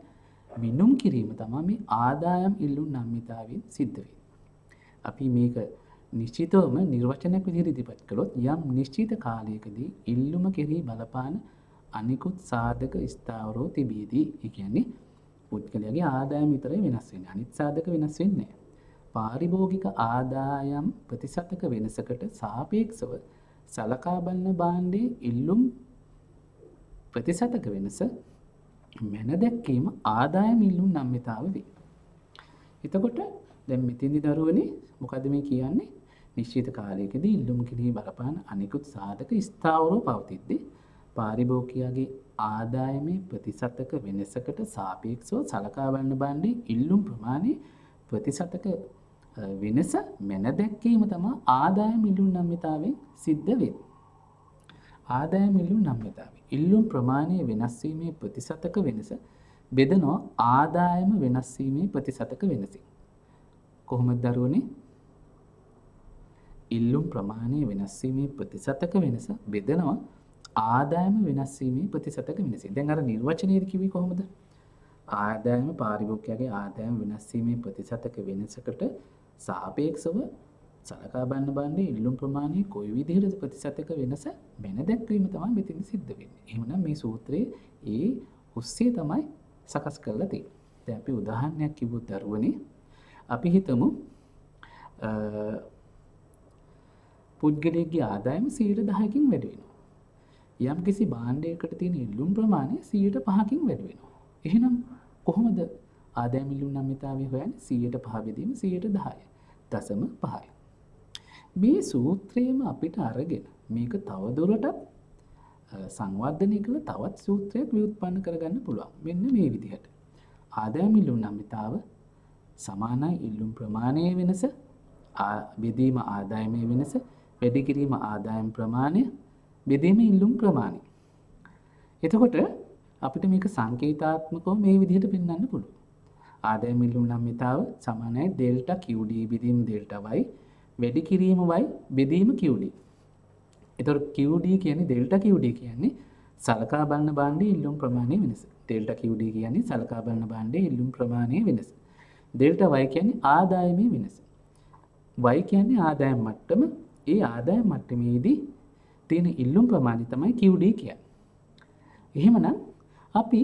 Speaker 1: මිනුම් කිරීම තමයි මේ ආදායම් ඉල්ලුම් නම්‍යතාවයෙන් සිද්ධ වෙන්නේ. අපි මේක නිශ්චිතවම නිර්වචනයක් විදිහට ඉදිරිපත් කළොත් යම් නිශ්චිත කාලයකදී ඉල්ලුම කෙරෙහි බලපාන අනිකුත් සාධක ස්ථාවරව තිබීදී, ඒ කියන්නේ පුද්ගලයාගේ ආදායම විතරයි වෙනස් වෙන්නේ. අනිත් සාධක වෙනස් වෙන්නේ නැහැ. පාරිභෝගික ආදායම් ප්‍රතිශතක වෙනසකට සාපේක්ෂව සලකා බලන භාණ්ඩයේ ඉල්ලුම් ප්‍රතිශතක වෙනස මැන දැක්වීම ආදායම් ඉල්ලුම් නම්‍යතාව වේ. එතකොට දැන් මෙතෙන්දි දරුවනේ මොකද මේ කියන්නේ? නිශ්චිත කාලයකදී ඉල්ලුම කෙරෙහි බලපාන අනිකුත් සාධක ස්ථාවරව පවතිද්දී පාරිභෝගිකයාගේ ආදායමේ ප්‍රතිශතක වෙනසකට සාපේක්ෂව සලකා බලන භාණ්ඩයේ ඉල්ලුම් ප්‍රමාණයේ ප්‍රතිශතක වෙනස මැන දැක්වීම තමයි ආදායම් ඉල්ලුම් නම්‍යතාවයෙන් සිද්ධ වෙන්නේ. ආදායම් ඉල්ලුම් නම්‍යතාවය. ඉල්ලුම් ප්‍රමාණය වෙනස් වීමේ ප්‍රතිශතක වෙනස බෙදනවා ආදායම වෙනස් වීමේ ප්‍රතිශතක වෙනසින්. කොහොමද දරුවනේ? ඉල්ලුම් ප්‍රමාණය වෙනස් වීමේ ප්‍රතිශතක වෙනස බෙදනවා ආදායම වෙනස් වීමේ ප්‍රතිශතක වෙනසින්. දැන් අර නිර්වචනයේදී කිව්වේ කොහොමද? ආදායම පාරිභෝගිකයාගේ ආදායම වෙනස් වීමේ ප්‍රතිශතක වෙනසකට සාපේක්ෂව සලකා බලන බණ්ඩේ ඉල්ලුම් ප්‍රමාණය කොයි විදිහටද ප්‍රතිශතක වෙනස මැන දැක්වීම තමයි මෙතන සිද්ධ වෙන්නේ. එහෙමනම් මේ සූත්‍රයේ ඒ ඔස්සේ තමයි සකස් කරලා තියෙන්නේ. දැන් අපි උදාහරණයක් කිව්වොත් දරුවනේ අපි හිතමු පුද්ගලයෙක්ගේ ආදායම 10%කින් වැඩි වෙනවා. යම් කිසි භාණ්ඩයකට තියෙන ඉල්ලුම් ප්‍රමාණය 5%කින් වැඩි වෙනවා. එහෙනම් කොහොමද ආදායම් ඉල්ලුම් නම්‍යතාවය හොයන්නේ? 5% බෙදීම 10.5යි. මේ සූත්‍රයේම අපිට අරගෙන මේක තවදුරටත් සංවර්ධනය කළ තවත් සූත්‍රයක් ව්‍යුත්පන්න කරගන්න පුළුවන්. මෙන්න මේ විදිහට. ආදායම් ඉල්ලුම් නම්‍යතාව සමානයි ඉල්ලුම් ප්‍රමාණයේ වෙනස බෙදීම ආදායමේ වෙනස වැඩි කිරීම ආදායම් ප්‍රමාණය බෙදීම ඉල්ලුම් ප්‍රමාණය. එතකොට අපිට මේක සංකේතාත්මකව මේ විදිහට පෙන්වන්න පුළුවන්. ආදායම් ඉල්ලුම් නම්‍යතාව සමානයි ඩෙල්ටා QD බෙදීම ඩෙල්ටා y වැඩි කිරීම y බෙදීම QD. එතකොට QD කියන්නේ ඩෙල්ටා QD කියන්නේ සලකා බලන භාණ්ඩයේ ඉල්ලුම් ප්‍රමාණයේ වෙනස. ඩෙල්ටා QD කියන්නේ සලකා බලන භාණ්ඩයේ ඉල්ලුම් ප්‍රමාණයේ වෙනස. ඩෙල්ටා y කියන්නේ ආදායමේ වෙනස. y කියන්නේ ආදායම් මට්ටම. ඒ ආදායම් මට්ටමේදී තියෙන ඉල්ලුම් ප්‍රමාණය තමයි QD කියන්නේ. එහෙමනම් අපි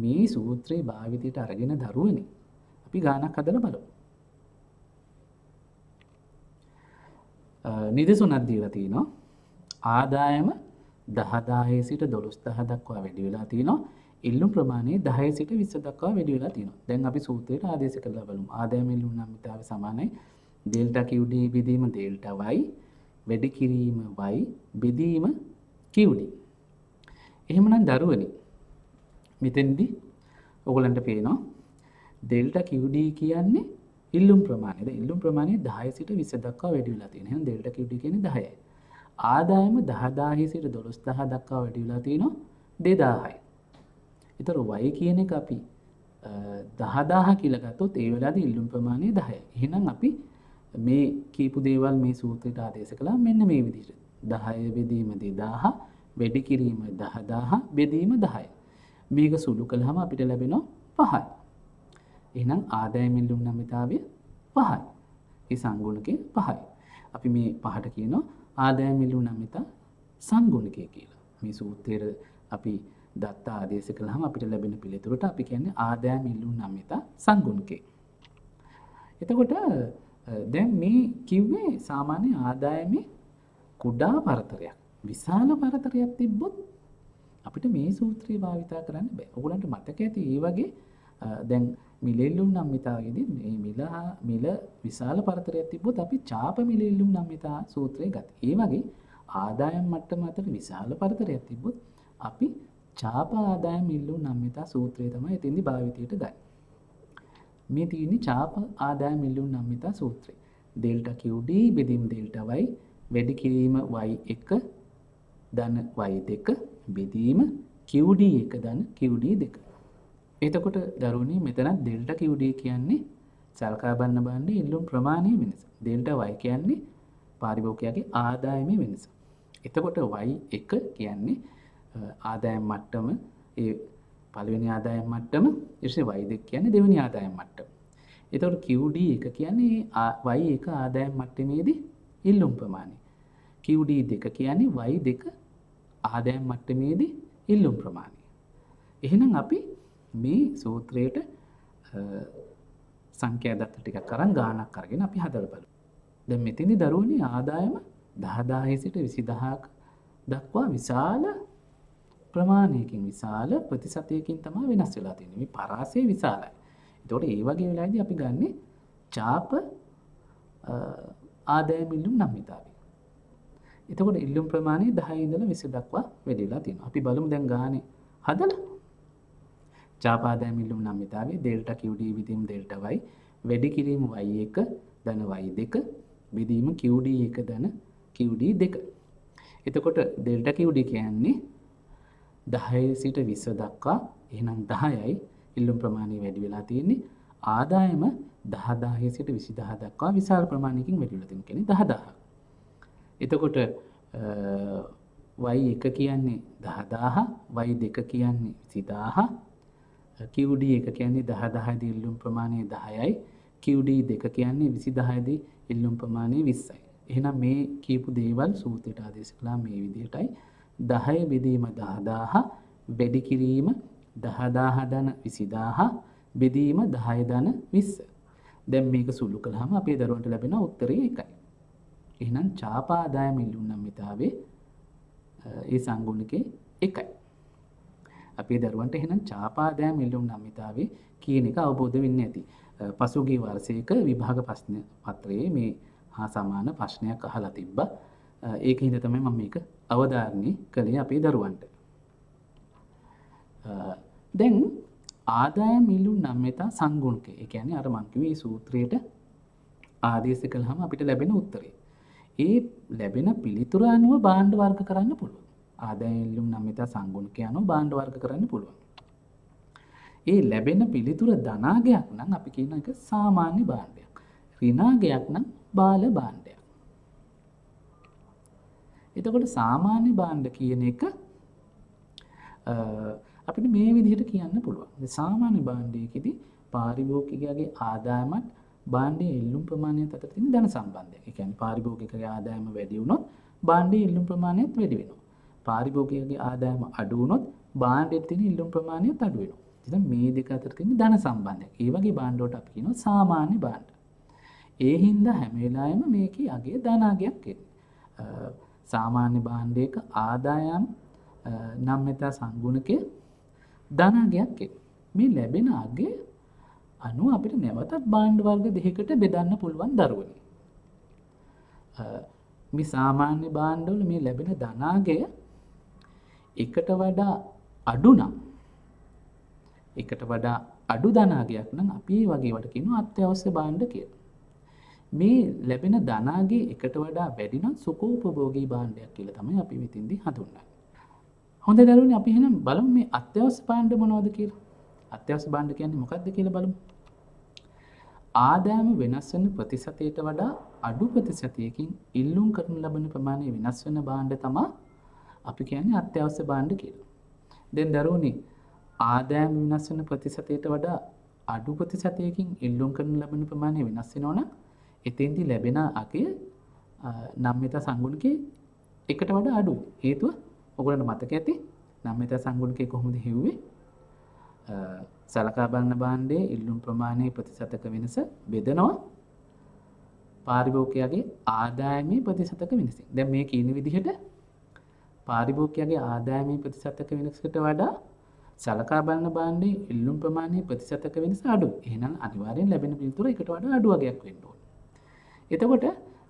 Speaker 1: මේ සූත්‍රයේ භාවිතයට අරගෙන දරුවනේ අපි ගානක් හදලා බලමු. නිදසුනක් දීලා තිනවා. ආදායම 10000 සිට 12000 දක්වා වැඩි වෙලා තිනවා. ඉල්ලුම් ප්‍රමාණය 10 සිට 20 දක්වා වැඩි වෙලා තිනවා. දැන් අපි සූත්‍රයට ආදේශ කරලා බලමු. ආදායම ඉල්ලුම් නම්‍යතාවය සමානයි ඩෙල්ටා QD බෙදීම ඩෙල්ටා y වැඩි කිරීම y බෙදීම QD. එහෙමනම් දරුවනේ මෙතෙන්දී ඔයගලන්ට පේනවා ඩෙල්ටා QD කියන්නේ ඉල්ලුම් ප්‍රමාණය. දැන් ඉල්ලුම් ප්‍රමාණය 10 සිට 20 දක්වා වැඩි වෙලා තියෙනවා. එහෙනම් ඩෙල්ටා QD කියන්නේ 10යි. ආදායම 10000 සිට 12000 දක්වා වැඩි වෙලා තියෙනවා 2000යි. ඒතර y කියන එක අපි 10000 කියලා ගත්තොත් ඒ වෙලාවේදී ඉල්ලුම් ප්‍රමාණය 10යි. එහෙනම් අපි මේ කීපු දේවල් මේ සූත්‍රයට ආදේශ කළා මෙන්න මේ විදිහට. 10 බෙදීම 2000 වැඩි කිරීම 10000 බෙදීම 10යි. මේක සුළු කළාම අපිට ලැබෙනවා 5යි. එහෙනම් ආදායම් ඉල්ලුම් නම්‍යතාවය 5යි. ඒ සංගුණකේ 5යි. අපි මේ 5ට කියනවා ආදායම් ඉල්ලුම් නම්‍යතා සංගුණකය කියලා. මේ සූත්‍රයේ අපි දත්ත ආදේශ කළාම අපිට ලැබෙන පිළිතුරට අපි කියන්නේ ආදායම් ඉල්ලුම් නම්‍යතා සංගුණකය. එතකොට දැන් මේ කිව්වේ සාමාන්‍ය ආදායමේ කුඩා පරතරයක්. විශාල පරතරයක් තිබ්බොත් අපිට මේ සූත්‍රය භාවිතා කරන්න බෑ. ඔයගලන්ට මතක ඇති ඒ වගේ දැන් මිලෙල්ලුම් නම්‍යතාවයේදී මේ මිල විශාල පරතරයක් තිබ්බොත් අපි ඡාප මිලෙල්ලුම් නම්‍යතා සූත්‍රය ගත්තා. ඒ වගේ ආදායම් මට්ටම අතර විශාල පරතරයක් තිබ්බොත් අපි ඡාප ආදායම් ඉල්ලුම් නම්‍යතා සූත්‍රය තමයි එතෙන්දී භාවිතයට ගන්නේ. මේ තියෙන්නේ ඡාප ආදායම් ඉල්ලුම් නම්‍යතා සූත්‍රය. ඩෙල්ටා QD බෙදීම ඩෙල්ටා y වැඩි කිරීම y1 ධන y2 බෙදීම QD1 ධන QD2. එතකොට දරුවනේ මෙතන ඩෙල්ටා QD කියන්නේ සල්කා බලන බණ්ඩේ ඉල්ලුම් ප්‍රමාණයේ වෙනස. ඩෙල්ටා y කියන්නේ පාරිභෝගිකයාගේ ආදායමේ වෙනස. එතකොට y1 කියන්නේ ආදායම් මට්ටම ඒ පළවෙනි ආදායම් මට්ටම ඊට පස්සේ y2 කියන්නේ දෙවෙනි ආදායම් මට්ටම. එතකොට QD1 කියන්නේ y1 ආදායම් මට්ටමේදී ඉල්ලුම් ප්‍රමාණය. QD2 කියන්නේ y2 ආදායම් මට්ටමේදී ඉල්ලුම් ප්‍රමාණය. එහෙනම් අපි මේ සූත්‍රයට සංඛ්‍යා දත්ත ටිකක් අරන් ගාණක් අරගෙන අපි හදලා බලමු. දැන් මෙතනදී දරුවනේ ආදායම 10000 සිට 20000ක දක්වා විශාල ප්‍රමාණයකින් විශාල ප්‍රතිශතයකින් තමයි වෙනස් වෙලා තියෙන්නේ. මේ පරාසය විශාලයි. ඒතකොට ඒ වගේ වෙලාවේදී අපි ගන්නෙ චාප ආදායම ඉල්ලුම් නම්මිතාවය. එතකොට ඉල්ලුම් ප්‍රමාණය 10 ඉඳලා 20 දක්වා වැඩි වෙලා තියෙනවා. අපි බලමු දැන් ගානේ හදලා. චාප ආදායම ඉල්ලුම් නම්මිතාවේ ඩෙල්ටා QD විදිහම ඩෙල්ටා y වැඩි කිරීම y1 ධන y2 බෙදීම QD1 ධන QD2. එතකොට ඩෙල්ටා QD කියන්නේ 10 සිට 20 දක්වා එහෙනම් 10යි ඉල්ලුම් ප්‍රමාණය වැඩි වෙලා තියෙන්නේ. ආදායම 10000 සිට 20000 දක්වා විශාල ප්‍රමාණයකින් වැඩි වෙලා තියෙන කියන්නේ 10000. එතකොට y1 කියන්නේ 10000, y2 කියන්නේ 20000, QD1 කියන්නේ 10000 දී ඉල්ලුම් ප්‍රමාණය 10යි, QD2 කියන්නේ 20000 දී ඉල්ලුම් ප්‍රමාණය 20යි. එහෙනම් මේ කියපු දේවල් සූත්‍රයට ආදේශ කළා මේ විදිහටයි. 10 බෙදීම 10000 වැඩි කිරීම 10000 ධන 20000 බෙදීම 10 ධන 20. දැන් මේක සුළු කළාම අපේ දරුවන්ට ලැබෙන උත්තරය එකයි. එහෙනම් චාප ආදායම ඉල්ලුම් නම්මිතාවේ ඒ සංගුණකේ එකයි. අපේ දරුවන්ට එහෙනම් චාප ආදායම ඉල්ලුම් නම්මිතාවේ කියන එක අවබෝධ වෙන්නේ නැති. පසුගිය වර්ෂයක විභාග ප්‍රශ්න පත්‍රයේ මේ හා සමාන ප්‍රශ්නයක් අහලා තිබ්බා. ඒකින්ද තමයි මම මේක අවධාරණය කළේ අපේ දරුවන්ට. දැන් ආදායම් ඉල්ලුම් නම්මිතා සංගුණකය. ඒ කියන්නේ අර මං කිව්වේ සූත්‍රයට ආදේශ කළාම අපිට ලැබෙන උත්තරය. ඒ ලැබෙන පිළිතුර අනුව භාණ්ඩ වර්ග කරන්න පුළුවන්. ආදායම් ඉල්ලුම් නම්මිතා සංගුණකය අනුව භාණ්ඩ වර්ග කරන්න පුළුවන්. ඒ ලැබෙන පිළිතුර ධනාගයක් නම් අපි කියන එක සාමාන්‍ය භාණ්ඩයක්. ඍණාගයක් නම් බාල භාණ්ඩයක්. එතකොට සාමාන්‍ය භාණ්ඩ කියන එක අපිට මේ විදිහට කියන්න පුළුවන්. සාමාන්‍ය භාණ්ඩයකදී පාරිභෝගිකයාගේ ආදායමත් භාණ්ඩයේ ඉල්ලුම් ප්‍රමාණයත් අතර තියෙන ධන සම්බන්ධය. ඒ කියන්නේ පාරිභෝගිකයාගේ ආදායම වැඩි වුණොත් භාණ්ඩයේ ඉල්ලුම් ප්‍රමාණයත් වැඩි වෙනවා. පාරිභෝගිකයාගේ ආදායම අඩු වුණොත් භාණ්ඩයේ තියෙන ඉල්ලුම් ප්‍රමාණයත් අඩු වෙනවා. ඉතින් මේ දෙක අතර තියෙන ධන සම්බන්ධය. ඒ වගේ භාණ්ඩ වලට අපි කියනවා සාමාන්‍ය භාණ්ඩ. ඒ හින්දා හැම වෙලාවෙම මේකේ අගය ධනාගයක් එන්නේ. සාමාන්‍ය භාණ්ඩයක ආදායම් නම්මිතා සංගුණකයේ ධනාගයක් එන්නේ. මේ ලැබෙන අගය අනුව අපිට නැවතත් භාණ්ඩ වර්ග දෙකකට බෙදන්න පුළුවන් දරුවනේ. මේ සාමාන්‍ය භාණ්ඩවල මේ ලැබෙන ධනාගය එකට වඩා අඩු නම් එකට වඩා අඩු ධනාගයක් නම් අපි මේ වගේ වට කියනවා අත්‍යවශ්‍ය භාණ්ඩ කියලා. මේ ලැබෙන ධනාගය එකට වඩා වැඩි නම් සුඛෝපභෝගී භාණ්ඩයක් කියලා තමයි අපි මෙතෙන්දී හඳුන්වන්නේ. හොඳයි දරුවනේ අපි එහෙනම් බලමු මේ අත්‍යවශ්‍ය භාණ්ඩ මොනවද කියලා. අත්‍යවශ්‍ය භාණ්ඩ කියන්නේ මොකක්ද කියලා බලමු. ආදායම වෙනස් වෙන ප්‍රතිශතයට වඩා අඩු ප්‍රතිශතයකින් ඉල්ලුම් කරන ලබන ප්‍රමාණය වෙනස් වෙන භාණ්ඩ තමයි අපි කියන්නේ අත්‍යවශ්‍ය භාණ්ඩ කියලා. දැන් දරුවනේ ආදායම වෙනස් වෙන ප්‍රතිශතයට වඩා අඩු ප්‍රතිශතයකින් ඉල්ලුම් කරන ලබන ප්‍රමාණය වෙනස් වෙනවා නම් එතෙන්දී ලැබෙන අගය නම්මිතා සංගුණකේ එකට වඩා අඩුයි. හේතුව ඔයගොල්ලන්ට මතක ඇති නම්මිතා සංගුණකේ කොහොමද හෙව්වේ? සලකා බලන භාණ්ඩයේ ඉල්ලුම් ප්‍රමාණයේ ප්‍රතිශතක වෙනස බෙදනවා පාරිභෝගිකයාගේ ආදායමේ ප්‍රතිශතක වෙනසින්. දැන් මේ කියන විදිහට පාරිභෝගිකයාගේ ආදායමේ ප්‍රතිශතක වෙනසකට වඩා සලකා බලන භාණ්ඩයේ ඉල්ලුම් ප්‍රමාණයේ ප්‍රතිශතක වෙනස අඩුයි. එහෙනම් අනිවාර්යෙන් ලැබෙන පිළිතුර එකට වඩා අඩු වගයක් වෙන්න ඕනේ. එතකොට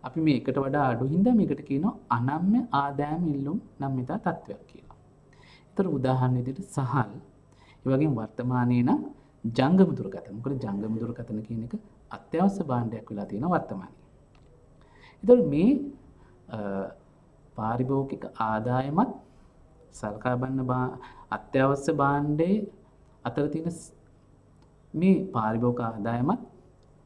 Speaker 1: අපි මේ එකට වඩා අඩු හින්දා මේකට කියනවා අනම්‍ය ආදායම ඉල්ලුම් නම්මිතා තත්ත්වයක් කියලා. ඒතර උදාහරණ විදිහට සහල් ඒ වගේම වර්තමානයේ නම් ජංගම දුරකථන. මොකද ජංගම දුරකථන කියන එක අත්‍යවශ්‍ය භාණ්ඩයක් වෙලා තියෙනවා වර්තමානයේ. ඒතකොට මේ පාරිභෝගික ආදායමත් සලකා බලන අත්‍යවශ්‍ය භාණ්ඩයේ අතර තියෙන මේ පාරිභෝගික ආදායමත්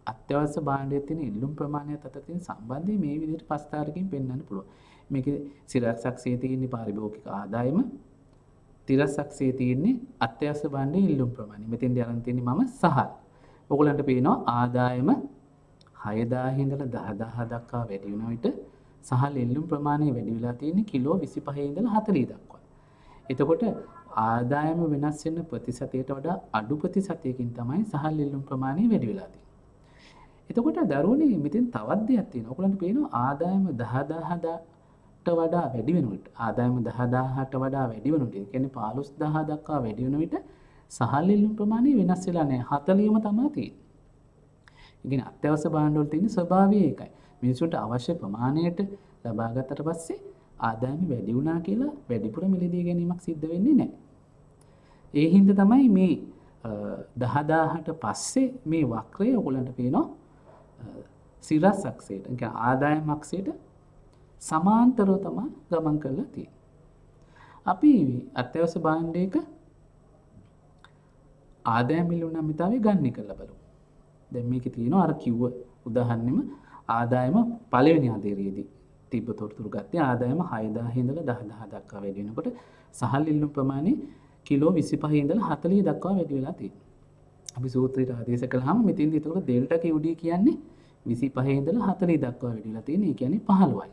Speaker 1: අත්‍යවශ්‍ය භාණ්ඩයේ තියෙන ඉල්ලුම් ප්‍රමාණයත් අතර තියෙන සම්බන්ධය මේ විදිහට පස් තාරකින් පෙන්වන්න පුළුවන්. මේකේ සිරක්සක්සේ තියෙන පාරිභෝගික ආදායම තිරසක්සේ තියෙන්නේ අත්‍යවශ්‍ය භාණ්ඩයේ ඉල්ලුම් ප්‍රමාණය. මෙතෙන්දී අරන් තියෙන්නේ මම සහල්. ඔයගලන්ට පේනවා ආදායම 6000 ඉඳලා 10000 දක්වා වැඩි වෙන විට සහල් ඉල්ලුම් ප්‍රමාණය වැඩි වෙලා තියෙන්නේ කිලෝ 25 ඉඳලා 40 දක්වා. එතකොට ආදායම වෙනස් වෙන ප්‍රතිශතයට වඩා අඩු ප්‍රතිශතයකින් තමයි සහල් ඉල්ලුම් ප්‍රමාණය වැඩි වෙලා තියෙන්නේ. එතකොට දරුවනේ මෙතෙන් තවත් දෙයක් තියෙනවා. ඔයගලන්ට පේනවා ආදායම 10000ට වඩා වැඩි වෙනකොට ආදායම 10000ට වඩා වැඩි වෙනකොට ඒ කියන්නේ 15000 දක්වා වැඩි වෙන විට සහල් ඉල්ලුම් ප්‍රමාණය වෙනස් වෙලා නැහැ. 40ම තමයි තියෙන්නේ. ඒ කියන්නේ අත්‍යවශ්‍ය භාණ්ඩ වල තියෙන ස්වභාවය ඒකයි. මිනිසුන්ට අවශ්‍ය ප්‍රමාණයට ලබා ගත්තට පස්සේ ආදායම වැඩි වුණා කියලා වැඩිපුර මිලදී ගැනීමක් සිද්ධ වෙන්නේ නැහැ. ඒ හින්දා තමයි මේ 10000ට පස්සේ මේ වක්‍රය ඔයගලන්ට පේනවා සිරස් අක්ෂයට. ඒ කියන්නේ ආදායම අක්ෂයට සමාන්තරව තමයි ගමන් කරලා තියෙන්නේ. අපි අත්‍යවශ්‍ය භාණ්ඩයක ආදායම ඉල්ලුම් නමිතාවේ ගන්න කරලා බලමු. දැන් මේකේ තියෙනවා අර කිව්ව උදාහරණෙම ආදායම පළවෙනි අදියරේදී තිබ්බ තොරතුරු ගත්තේ ආදායම 6000 ඉඳලා 10000 දක්වා වැඩි වෙනකොට සහල් ඉල්ලුම් ප්‍රමාණය කිලෝ 25 ඉඳලා 40 දක්වා වැඩි වෙලා තියෙනවා. අපි සූත්‍රයට ආදේශ කළාම මෙතෙන්දී එතකොට ඩෙල්ටා QD කියන්නේ 25 ඉඳලා 40 දක්වා වැඩි වෙලා තියෙන. ඒ කියන්නේ 15යි.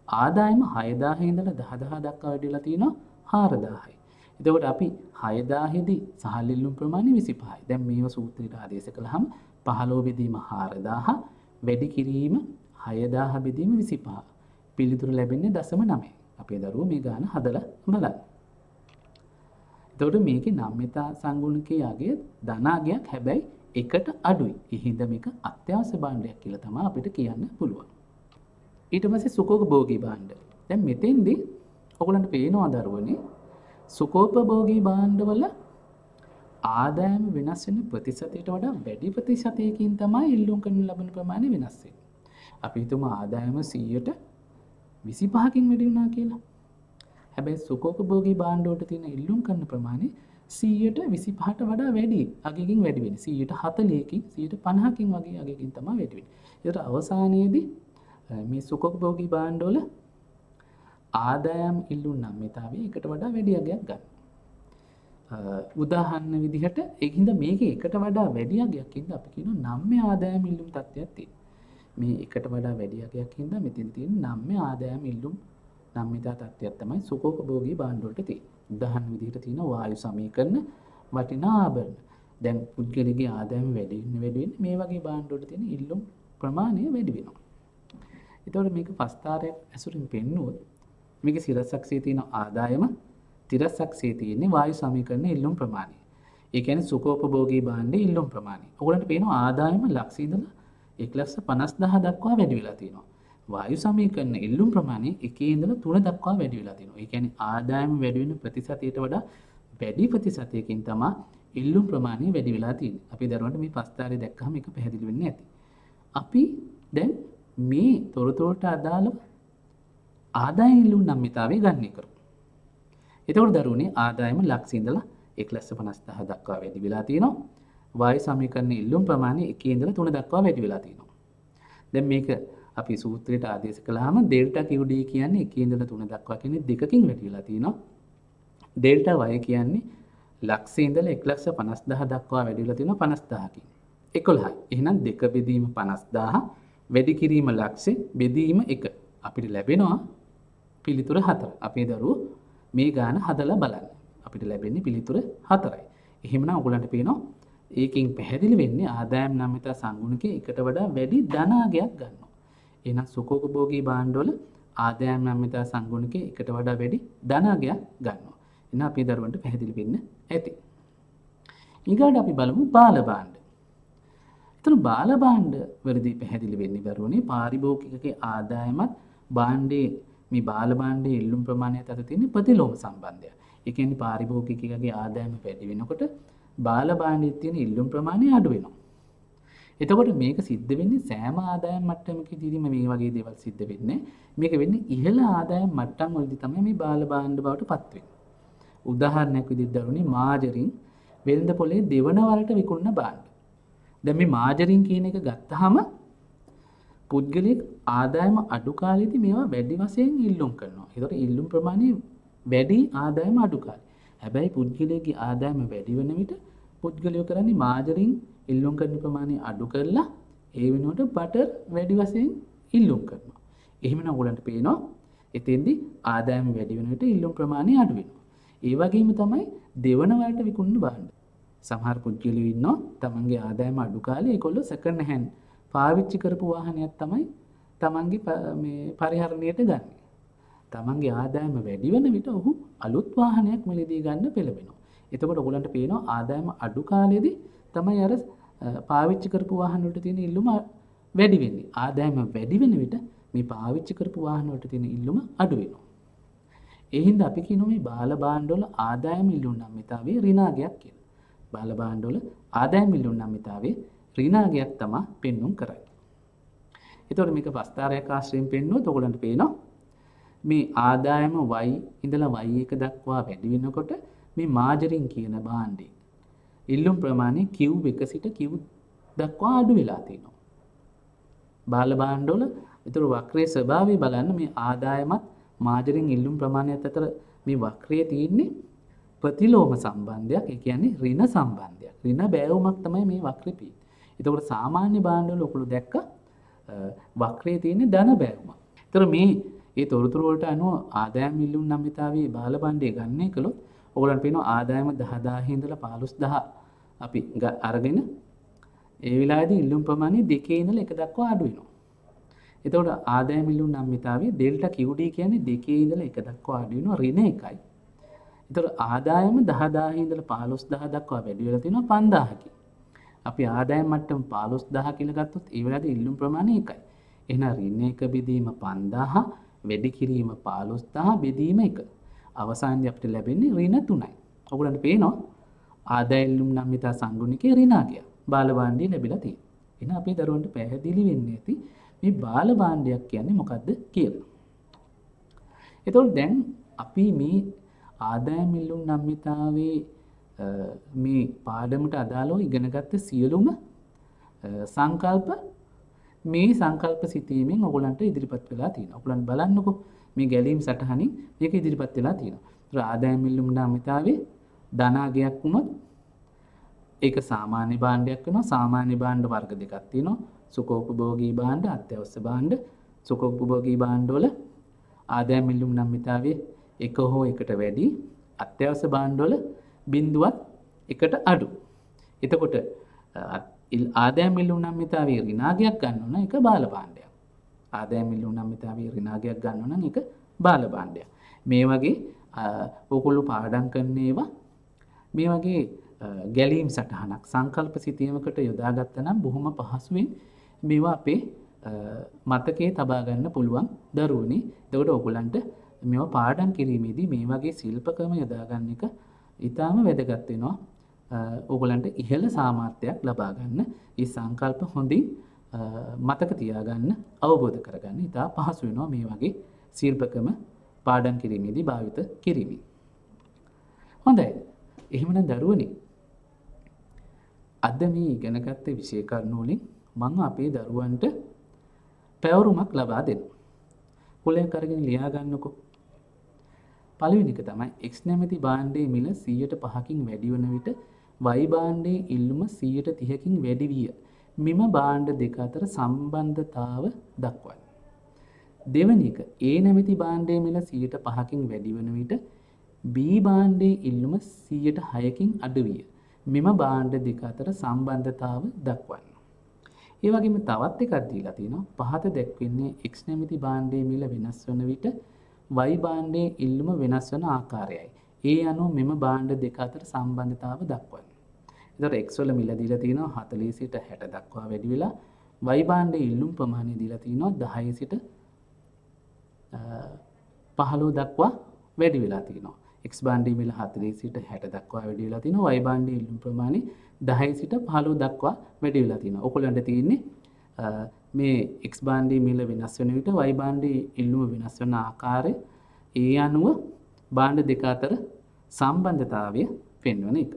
Speaker 1: ආදායම 6000 ඉඳලා 10000 දක්වා වැඩි වෙලා තියෙනවා 4000යි. එතකොට අපි 6000 දී සහල් ඉල්ලුම් ප්‍රමාණය 25යි. දැන් මේව සූත්‍රයට ආදේශ කළාම 15 බෙදීම 4000 වැඩි කිරීම 6000 බෙදීම 25. පිළිතුරු ලැබෙන්නේ 0.9. අපේ දරුවෝ මේ ගාන හදලා බලන්න. එතකොට මේකේ නම්‍යතා සංගුණකයේ අගය ධනාගයක් හැබැයි එකට අඩුයි. ඒ හින්දා මේක අත්‍යවශ්‍ය භාණ්ඩයක් කියලා තමයි අපිට කියන්න පුළුවන්. ඊට පස්සේ සුඛෝපභෝගී භාණ්ඩ. දැන් මෙතෙන්දී ඔයගලන්ට පේනවා දරුවනේ සුඛෝපභෝගී භාණ්ඩවල ආදායම වෙනස් වෙන ප්‍රතිශතයට වඩා වැඩි ප්‍රතිශතයකින් තමයි ඉල්ලුම් කරන ලබන ප්‍රමාණය වෙනස් වෙන්නේ. අපි හිතමු ආදායම 100ට 25කින් වැඩි වුණා කියලා. හැබැයි සුඛෝපභෝගී භාණ්ඩ වලට තියෙන ඉල්ලුම් කරන ප්‍රමාණය 100ට 25ට වඩා වැඩි. අගයකින් වැඩි වෙන්නේ. 140කින් 150කින් වගේ අගයකින් තමයි වැඩි වෙන්නේ. ඒකට අවසානයේදී මේ සුඛෝපභෝගී භාණ්ඩ වල ආදායම් ඉල්ලුම් නම්‍යතාවයේ එකට වඩා වැඩි අගයක් ගන්න. උදාහරණ විදිහට ඒකින්ද මේකේ එකට වඩා වැඩි අගයක් හින්දා අපි කියනවා නම්‍ය ආදායම් ඉල්ලුම් තත්ත්වයක් තියෙනවා. මේ එකට වඩා වැඩි අගයක් හින්දා මෙතෙන් තියෙන නම්‍ය ආදායම් ඉල්ලුම් නම්‍යතා තත්ත්වයක් තමයි සුඛෝපභෝගී භාණ්ඩ වලට තියෙන්නේ. උදාහරණ විදිහට තියෙනවා වායු සමීකරණ වටිනා ආභරණ. දැන් පුද්ගලගේ ආදායම වැඩි වෙන්නේ මේ වගේ භාණ්ඩ වලට තියෙන ඉල්ලුම් ප්‍රමාණය වැඩි වෙනවා. ඒතකොට මේක පස්තාරයක් ඇසුරින් පෙන්නුවොත් මේකේ සිරසක්සේ තියෙන ආදායම තිරසක්සේ තියෙන්නේ වායු සමීකරණ ඉල්ලුම් ප්‍රමාණය. ඒ කියන්නේ සුඛෝපභෝගී භාණ්ඩයේ ඉල්ලුම් ප්‍රමාණය. ඔයගලන්ට පේනවා ආදායම ලක්ෂ ඉඳලා 1,50,000 දක්වා වැඩි වෙලා තියෙනවා. වායු සමීකරණ ඉල්ලුම් ප්‍රමාණය 1 ඉඳලා 3 දක්වා වැඩි වෙලා තියෙනවා. ඒ කියන්නේ ආදායම වැඩි වෙන ප්‍රතිශතයට වඩා වැඩි ප්‍රතිශතයකින් තමයි ඉල්ලුම් ප්‍රමාණය වැඩි වෙලා තියෙන්නේ. අපි දරුවන්ට මේ පස්තාරේ දැක්කහම ඒක පැහැදිලි වෙන්නේ නැති. අපි දැන් මේ තොරතුරට අදාළව ආදායම් ඉල්ලුම් නම්‍යතාවය ගන්න කරමු. එතකොට දරුවනේ ආදායම ලක්ෂ ඉඳලා 1,50,000 දක්වා වැඩි වෙලා තියෙනවා. වායු සමීකරණ ඉල්ලුම් ප්‍රමාණය 1 ඉඳලා 3 දක්වා වැඩි වෙලා තියෙනවා. දැන් මේක අපි සූත්‍රයට ආදේශ කළාම ඩෙල්ටා QD කියන්නේ 1 ඉඳලා 3 දක්වා කියන්නේ දෙකකින් වැඩි වෙලා තියෙනවා. ඩෙල්ටා Y කියන්නේ ලක්ෂ ඉඳලා 1,50,000 දක්වා වැඩි වෙලා තියෙනවා 50,000කින්. 11යි. එහෙනම් 2 බෙදීම 50,000 වැඩි කිරීම ලක්ෂේ බෙදීම 1. අපිට ලැබෙනවා පිළිතුර 4. අපේ දරුවෝ මේ ගාන හදලා බලන්න. අපිට ලැබෙන්නේ පිළිතුර 4යි. එහෙමනම් ඔයගලන්ට පේනවා ඒකෙන් පැහැදිලි වෙන්නේ ආදායම් නම්‍යතා සංගුණකයේ එකට වඩා වැඩි ධනාගයක් ගන්නවා. එහෙනම් සුඛෝපභෝගී භාණ්ඩවල ආදායම් නම්‍යතා සංගුණකයේ එකට වඩා වැඩි ධනාගයක් ගන්නවා. එහෙනම් අපේ දරුවන්ට පැහැදිලි වෙන්න ඇති. ඊගාට අපි බලමු බාල භාණ්ඩ. එතන බාල භාණ්ඩ වලදී පැහැදිලි වෙන්නේ දරුවනේ පාරිභෝගිකකේ ආදායමත් භාණ්ඩයේ මේ බාල භාණ්ඩයේ ඉල්ලුම් ප්‍රමාණයත් අතර තියෙන ප්‍රතිලෝම සම්බන්ධය. ඒ කියන්නේ පාරිභෝගිකකගේ ආදායම වැඩි වෙනකොට බාල භාණ්ඩයේ තියෙන ඉල්ලුම් ප්‍රමාණය අඩු වෙනවා. එතකොට මේක සිද්ධ වෙන්නේ සෑම ආදායම් මට්ටමකදීම මේ වගේ දේවල් සිද්ධ වෙන්නේ. මේක වෙන්නේ ඉහළ ආදායම් මට්ටම් වලදී තමයි මේ බාල භාණ්ඩ බවට පත් වෙන්නේ. උදාහරණයක් විදිහට දරුවනේ මාජරින් වෙළඳ පොලේ දෙවන වරට විකුණන භාණ්ඩ. දැන් මේ මාජරින් කියන එක ගත්තාම පුද්ගලික ආදායම අඩු කාලෙදී මේවා වැඩි වශයෙන් ඉල්ලුම් කරනවා. ඒතකොට ඉල්ලුම් ප්‍රමාණය වැඩි ආදායම අඩු කාලේ. හැබැයි පුද්ගලයාගේ ආදායම වැඩි වෙන විට පුද්ගලයෝ කරන්නේ මාජරින් ඉල්ලුම් කරන ප්‍රමාණය අඩු කරලා ඒ වෙනුවට බටර් වැඩි වශයෙන් ඉල්ලුම් කරනවා. එහෙමනම් ඔයගලන්ට පේනවා එතෙන්දී ආදායම වැඩි වෙන විට ඉල්ලුම් ප්‍රමාණය අඩු වෙනවා. ඒ වගේම තමයි දෙවන වලට විකුණන භාණ්ඩ. සමහර පුද්ගලයෝ ඉන්නවා තමන්ගේ ආදායම අඩු කාලේ ඒගොල්ලෝ සෙකන්ඩ් හෑන්ඩ් පාවිච්චි කරපු වාහනයක් තමයි තමන්ගේ මේ පරිහරණයට ගන්න. තමන්ගේ ආදායම වැඩි වෙන විට ඔහු අලුත් වාහනයක් මිලදී ගන්න පෙළඹෙනවා. එතකොට ඔයගලන්ට පේනවා ආදායම අඩු කාලෙදී තමයි අර පාවිච්චි කරපු වාහන වලට තියෙන ඉල්ලුම වැඩි වෙන්නේ. ආදායම වැඩි වෙන විට මේ පාවිච්චි කරපු වාහන වලට තියෙන ඉල්ලුම අඩු වෙනවා. ඒ හින්දා අපි කියනවා මේ බාල භාණ්ඩ වල ආදායම ඉල්ලුම් නම්‍යතාවයේ ඍණාගයක් කියලා. බාල භාණ්ඩ වල ආදායම ඉල්ලුම් නම්‍යතාවයේ ඍණාගයක් තමයි පෙන්වුම් කරන්නේ. එතකොට මේක ප්‍රස්තාරයක් ආශ්‍රයෙන් පෙන්වුවොත් ඔයගලන්ට පේනවා මේ ආදායම y ඉඳලා y1 දක්වා වැඩි වෙනකොට මේ මාජරින් කියන භාණ්ඩේ ඉල්ලුම් ප්‍රමාණය Q1 සිට Q දක්වා අඩු වෙලා තියෙනවා. බාල භාණ්ඩ වල ඒතර වක්‍රයේ ස්වභාවය බලන්න මේ ආදායමත් මාජරින් ඉල්ලුම් ප්‍රමාණයත් අතර මේ වක්‍රයේ තියෙන්නේ ප්‍රතිලෝම සම්බන්ධයක්. ඒ කියන්නේ ඍණ සම්බන්ධයක්. ඍණ බෑවුමක් තමයි මේ වක්‍රේ තියෙන්නේ. එතකොට සාමාන්‍ය භාණ්ඩ වල ඔකුළු දැක්ක වක්‍රයේ තියෙන්නේ ධන බෑවුමක්. ඒතර මේ ඒ තොරතුරු වලට අනුව ආදායම් ඉල්ලුම් නම්‍යතාවයේ බාල භාණ්ඩය ගන්න කළොත් ඔයගලන්ට පේනවා ආදායම 10000 ඉඳලා 15000 අපි අරගෙන ඒ වෙලාවේදී ඉල්ලුම් ප්‍රමාණය 2 ඉඳලා 1 දක්වා අඩු වෙනවා. එතකොට ආදායම ඉල්ලුම් නම්‍යතාවයේ ඩෙල්ටා QD කියන්නේ 2 ඉඳලා 1 දක්වා අඩු වෙනවා ඍණ 1යි. එතකොට ආදායම 10000 ඉඳලා 15000 දක්වා වැඩි වෙලා තියෙනවා 5000කින්. අපි ආදායම් මට්ටම 15000 කියලා ගත්තොත් ඒ වෙලාවේදී ඉල්ලුම් ප්‍රමාණය 1යි. එහෙනම් ඍණ 1 බෙදීම 5000 වැඩි කිරීම 15000 බෙදීම 1. අවසානයේ අපිට ලැබෙන්නේ ඍණ 3යි. ඔයගොල්ලන්ට පේනවා ආදාය ඉල්ලුම් නම්‍යතා සංගුණිකේ ඍණාගය බාල භාණ්ඩය ලැබිලා තියෙනවා. එහෙනම් අපේ දරුවන්ට පැහැදිලි වෙන්නේ නැති මේ බාල භාණ්ඩයක් කියන්නේ මොකද්ද කියලා. එතකොට දැන් අපි මේ ආදායම් ඉල්ලුම් නම්‍යතාවේ මේ පාඩමට අදාළව ඉගෙනගත්ත සියලුම සංකල්ප මේ සංකල්ප සිතීමෙන් ඔයගලන්ට ඉදිරිපත් වෙලා තියෙනවා. ඔයගලන් බලන්නකෝ මේ ගැලීම් සටහනින් මේක ඉදිරිපත් වෙලා තියෙනවා. ඒතර ආදායම් ඉල්ලුම් නම්‍යතාවේ ධනාගයක් වුණොත් ඒක සාමාන්‍ය භාණ්ඩයක් වෙනවා. සාමාන්‍ය භාණ්ඩ වර්ග දෙකක් තියෙනවා. සුඛෝපභෝගී භාණ්ඩ, අත්‍යවශ්‍ය භාණ්ඩ. සුඛෝපභෝගී භාණ්ඩ වල ආදායම් ඉල්ලුම් නම්‍යතාවේ 1 හෝ 1ට වැඩි, අත්‍යවශ්‍ය භාණ්ඩ වල බිඳුවත් 1ට අඩු. එතකොට ආදායම් ඉල්ලුම් නම්‍යතාවේ ඍණාගයක් ගන්න ඕන එක බාල භාණ්ඩයක්. ආදායම් ඉල්ලුම් නම්‍යතාවේ ඍණාගයක් ගන්න ඕන එක බාල භාණ්ඩයක්. මේ වගේ ඕගොල්ලෝ පාඩම් කරන ඒවා මේ වගේ ගැලීම් සටහනක් සංකල්ප සිතීමකට යොදාගත්තා නම් බොහොම පහසුවෙන් මේවා අපේ මතකයේ තබා ගන්න පුළුවන් දරුවනේ. එතකොට ඕගොල්ලන්ට මේවා පාඩම් කිරීමේදී මේ වගේ ශිල්පකම යොදා ගන්න එක ඊටාම වැදගත් වෙනවා. ඕගොල්ලන්ට ඉහළ සාමර්ථ්‍යයක් ලබා ගන්න, මේ සංකල්ප හොඳින් මතක තියාගන්න, අවබෝධ කරගන්න ඉතා පහසු වෙනවා මේ වගේ ශිල්පකම පාඩම් කිරීමේදී භාවිත කිරීමෙන්. හොඳයි. එහෙමනම් දරුවනේ අද මේ ඉගෙනගත්ත විෂය කරුණු වලින් මම අපේ දරුවන්ට පැවරුමක් ලබා දෙනවා. කොලයක් අරගෙන ලියා ගන්නකෝ. පළවෙනි එක තමයි x නැමැති භාණ්ඩයේ මිල 105කින් වැඩි වන විට y භාණ්ඩයේ ඉල්ලුම 130කින් වැඩි විය. මෙම භාණ්ඩ දෙක අතර සම්බන්ධතාව දක්වන්න. දෙවැනි එක a නැමැති භාණ්ඩයේ මිල 105කින් වැඩි වන විට b භාණ්ඩයේ ඉල්ලුම 106කින් අඩු විය. මෙම භාණ්ඩ දෙක අතර සම්බන්ධතාව දක්වන්න. ඒ වගේම තවත් එකක් දීලා තිනවා. පහත දැක්වෙන්නේ x නැමැති භාණ්ඩයේ මිල වෙනස් වන විට y භාණ්ඩයේ ඉල්ලුම වෙනස් වන ආකාරයයි. ඒ අනුව මෙම භාණ්ඩ දෙක අතර සම්බන්ධතාව දක්වන්න. එතකොට x වල මිල දීලා තිනවා 40 සිට 60 දක්වා වැඩි වෙලා y භාණ්ඩයේ ඉල්ලුම් ප්‍රමාණය දීලා තිනවා 10 සිට 15 දක්වා වැඩි වෙලා තිනවා. x භාණ්ඩයේ මිල 40 සිට 60 දක්වා වැඩි වෙලා තිනවා. y භාණ්ඩයේ ඉල්ලුම් ප්‍රමාණය 10 සිට 15 දක්වා වැඩි වෙලා තිනවා. ඔයගොල්ලන්ට තියෙන්නේ මේ x භාණ්ඩයේ මිල වෙනස් වෙන විට y භාණ්ඩයේ ඉල්ලුම වෙනස් වෙන ආකාරය ඒ අනුව භාණ්ඩ දෙක අතර සම්බන්ධතාවය පෙන්වන එක.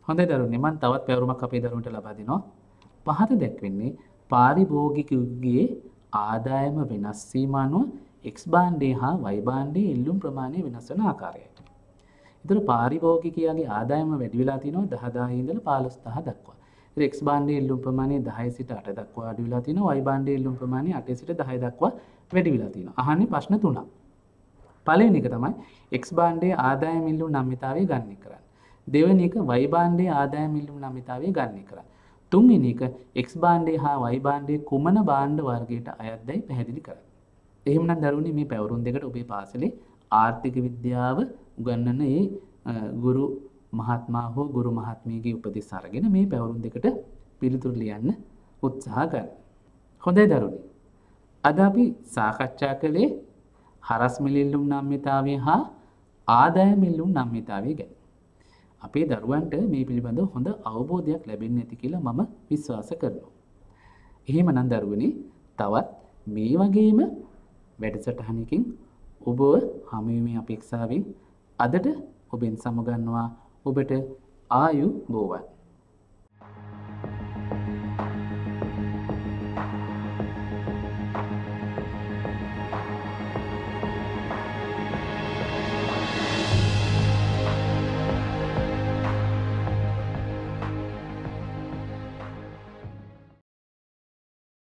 Speaker 1: හොඳයි දරුවනේ, මම තවත් පැවරුමක් අපේ දරුවන්ට ලබා දෙනවා. පහත දැක්වෙන්නේ පාරිභෝගිකයන්ගේ ආදායම වෙනස් වීම අනුව x භාණ්ඩයේ හා y භාණ්ඩයේ ඉල්ලුම් ප්‍රමාණය වෙනස් වන ආකාරයයි. ඒතර පාරිභෝගිකයාගේ ආදායම වැඩි වෙලා තිනවා 10000 ඉඳලා 15000 දක්වා. ඒතර X භාණ්ඩයේ ඉල්ලුම් ප්‍රමාණය 10 සිට 8 දක්වා අඩු වෙලා තිනවා. Y භාණ්ඩයේ ඉල්ලුම් ප්‍රමාණය 8 සිට 10 දක්වා වැඩි වෙලා තිනවා. අහන්නේ ප්‍රශ්න තුනක්. පළවෙනි එක තමයි X භාණ්ඩයේ ආදායම ඉල්ලුම් නම්‍යතාවය ගණනය කරන්න. දෙවෙනි එක Y භාණ්ඩයේ ආදායම ඉල්ලුම් නම්‍යතාවය ගණනය කරන්න. තුන්වෙනි එක X භාණ්ඩයේ හා Y භාණ්ඩයේ කුමන භාණ්ඩ වර්ගයට අයත්දයි පැහැදිලි කරන්න. එහෙමනම් දරුවනේ මේ පැවරුම් දෙකට ඔබේ පාසලේ ආර්ථික විද්‍යාව උගන්වන ගුරු මහත්මයා හෝ ගුරු මහත්මියගේ උපදෙස් අරගෙන මේ පැවරුම් දෙකට පිළිතුරු ලියන්න උත්සාහ ගන්න. හොඳයි දරුවනේ. අද අපි සාකච්ඡා කළේ හරස් මිල ඉල්ලුම් නම්‍යතාවය හා ආදායම ඉල්ලුම් නම්‍යතාවය ගැන. අපේ දරුවන්ට මේ පිළිබඳව හොඳ අවබෝධයක් ලැබෙන්නේ නැති කියලා මම විශ්වාස කරනවා. එහෙමනම් දරුවනේ තවත් මේ වගේම වැඩසටහනකින් ඔබව හමු වීමේ අපේක්ෂාවෙන් අදට ඔබෙන් සමුගන්නවා. ඔබට ආයු බෝවන්.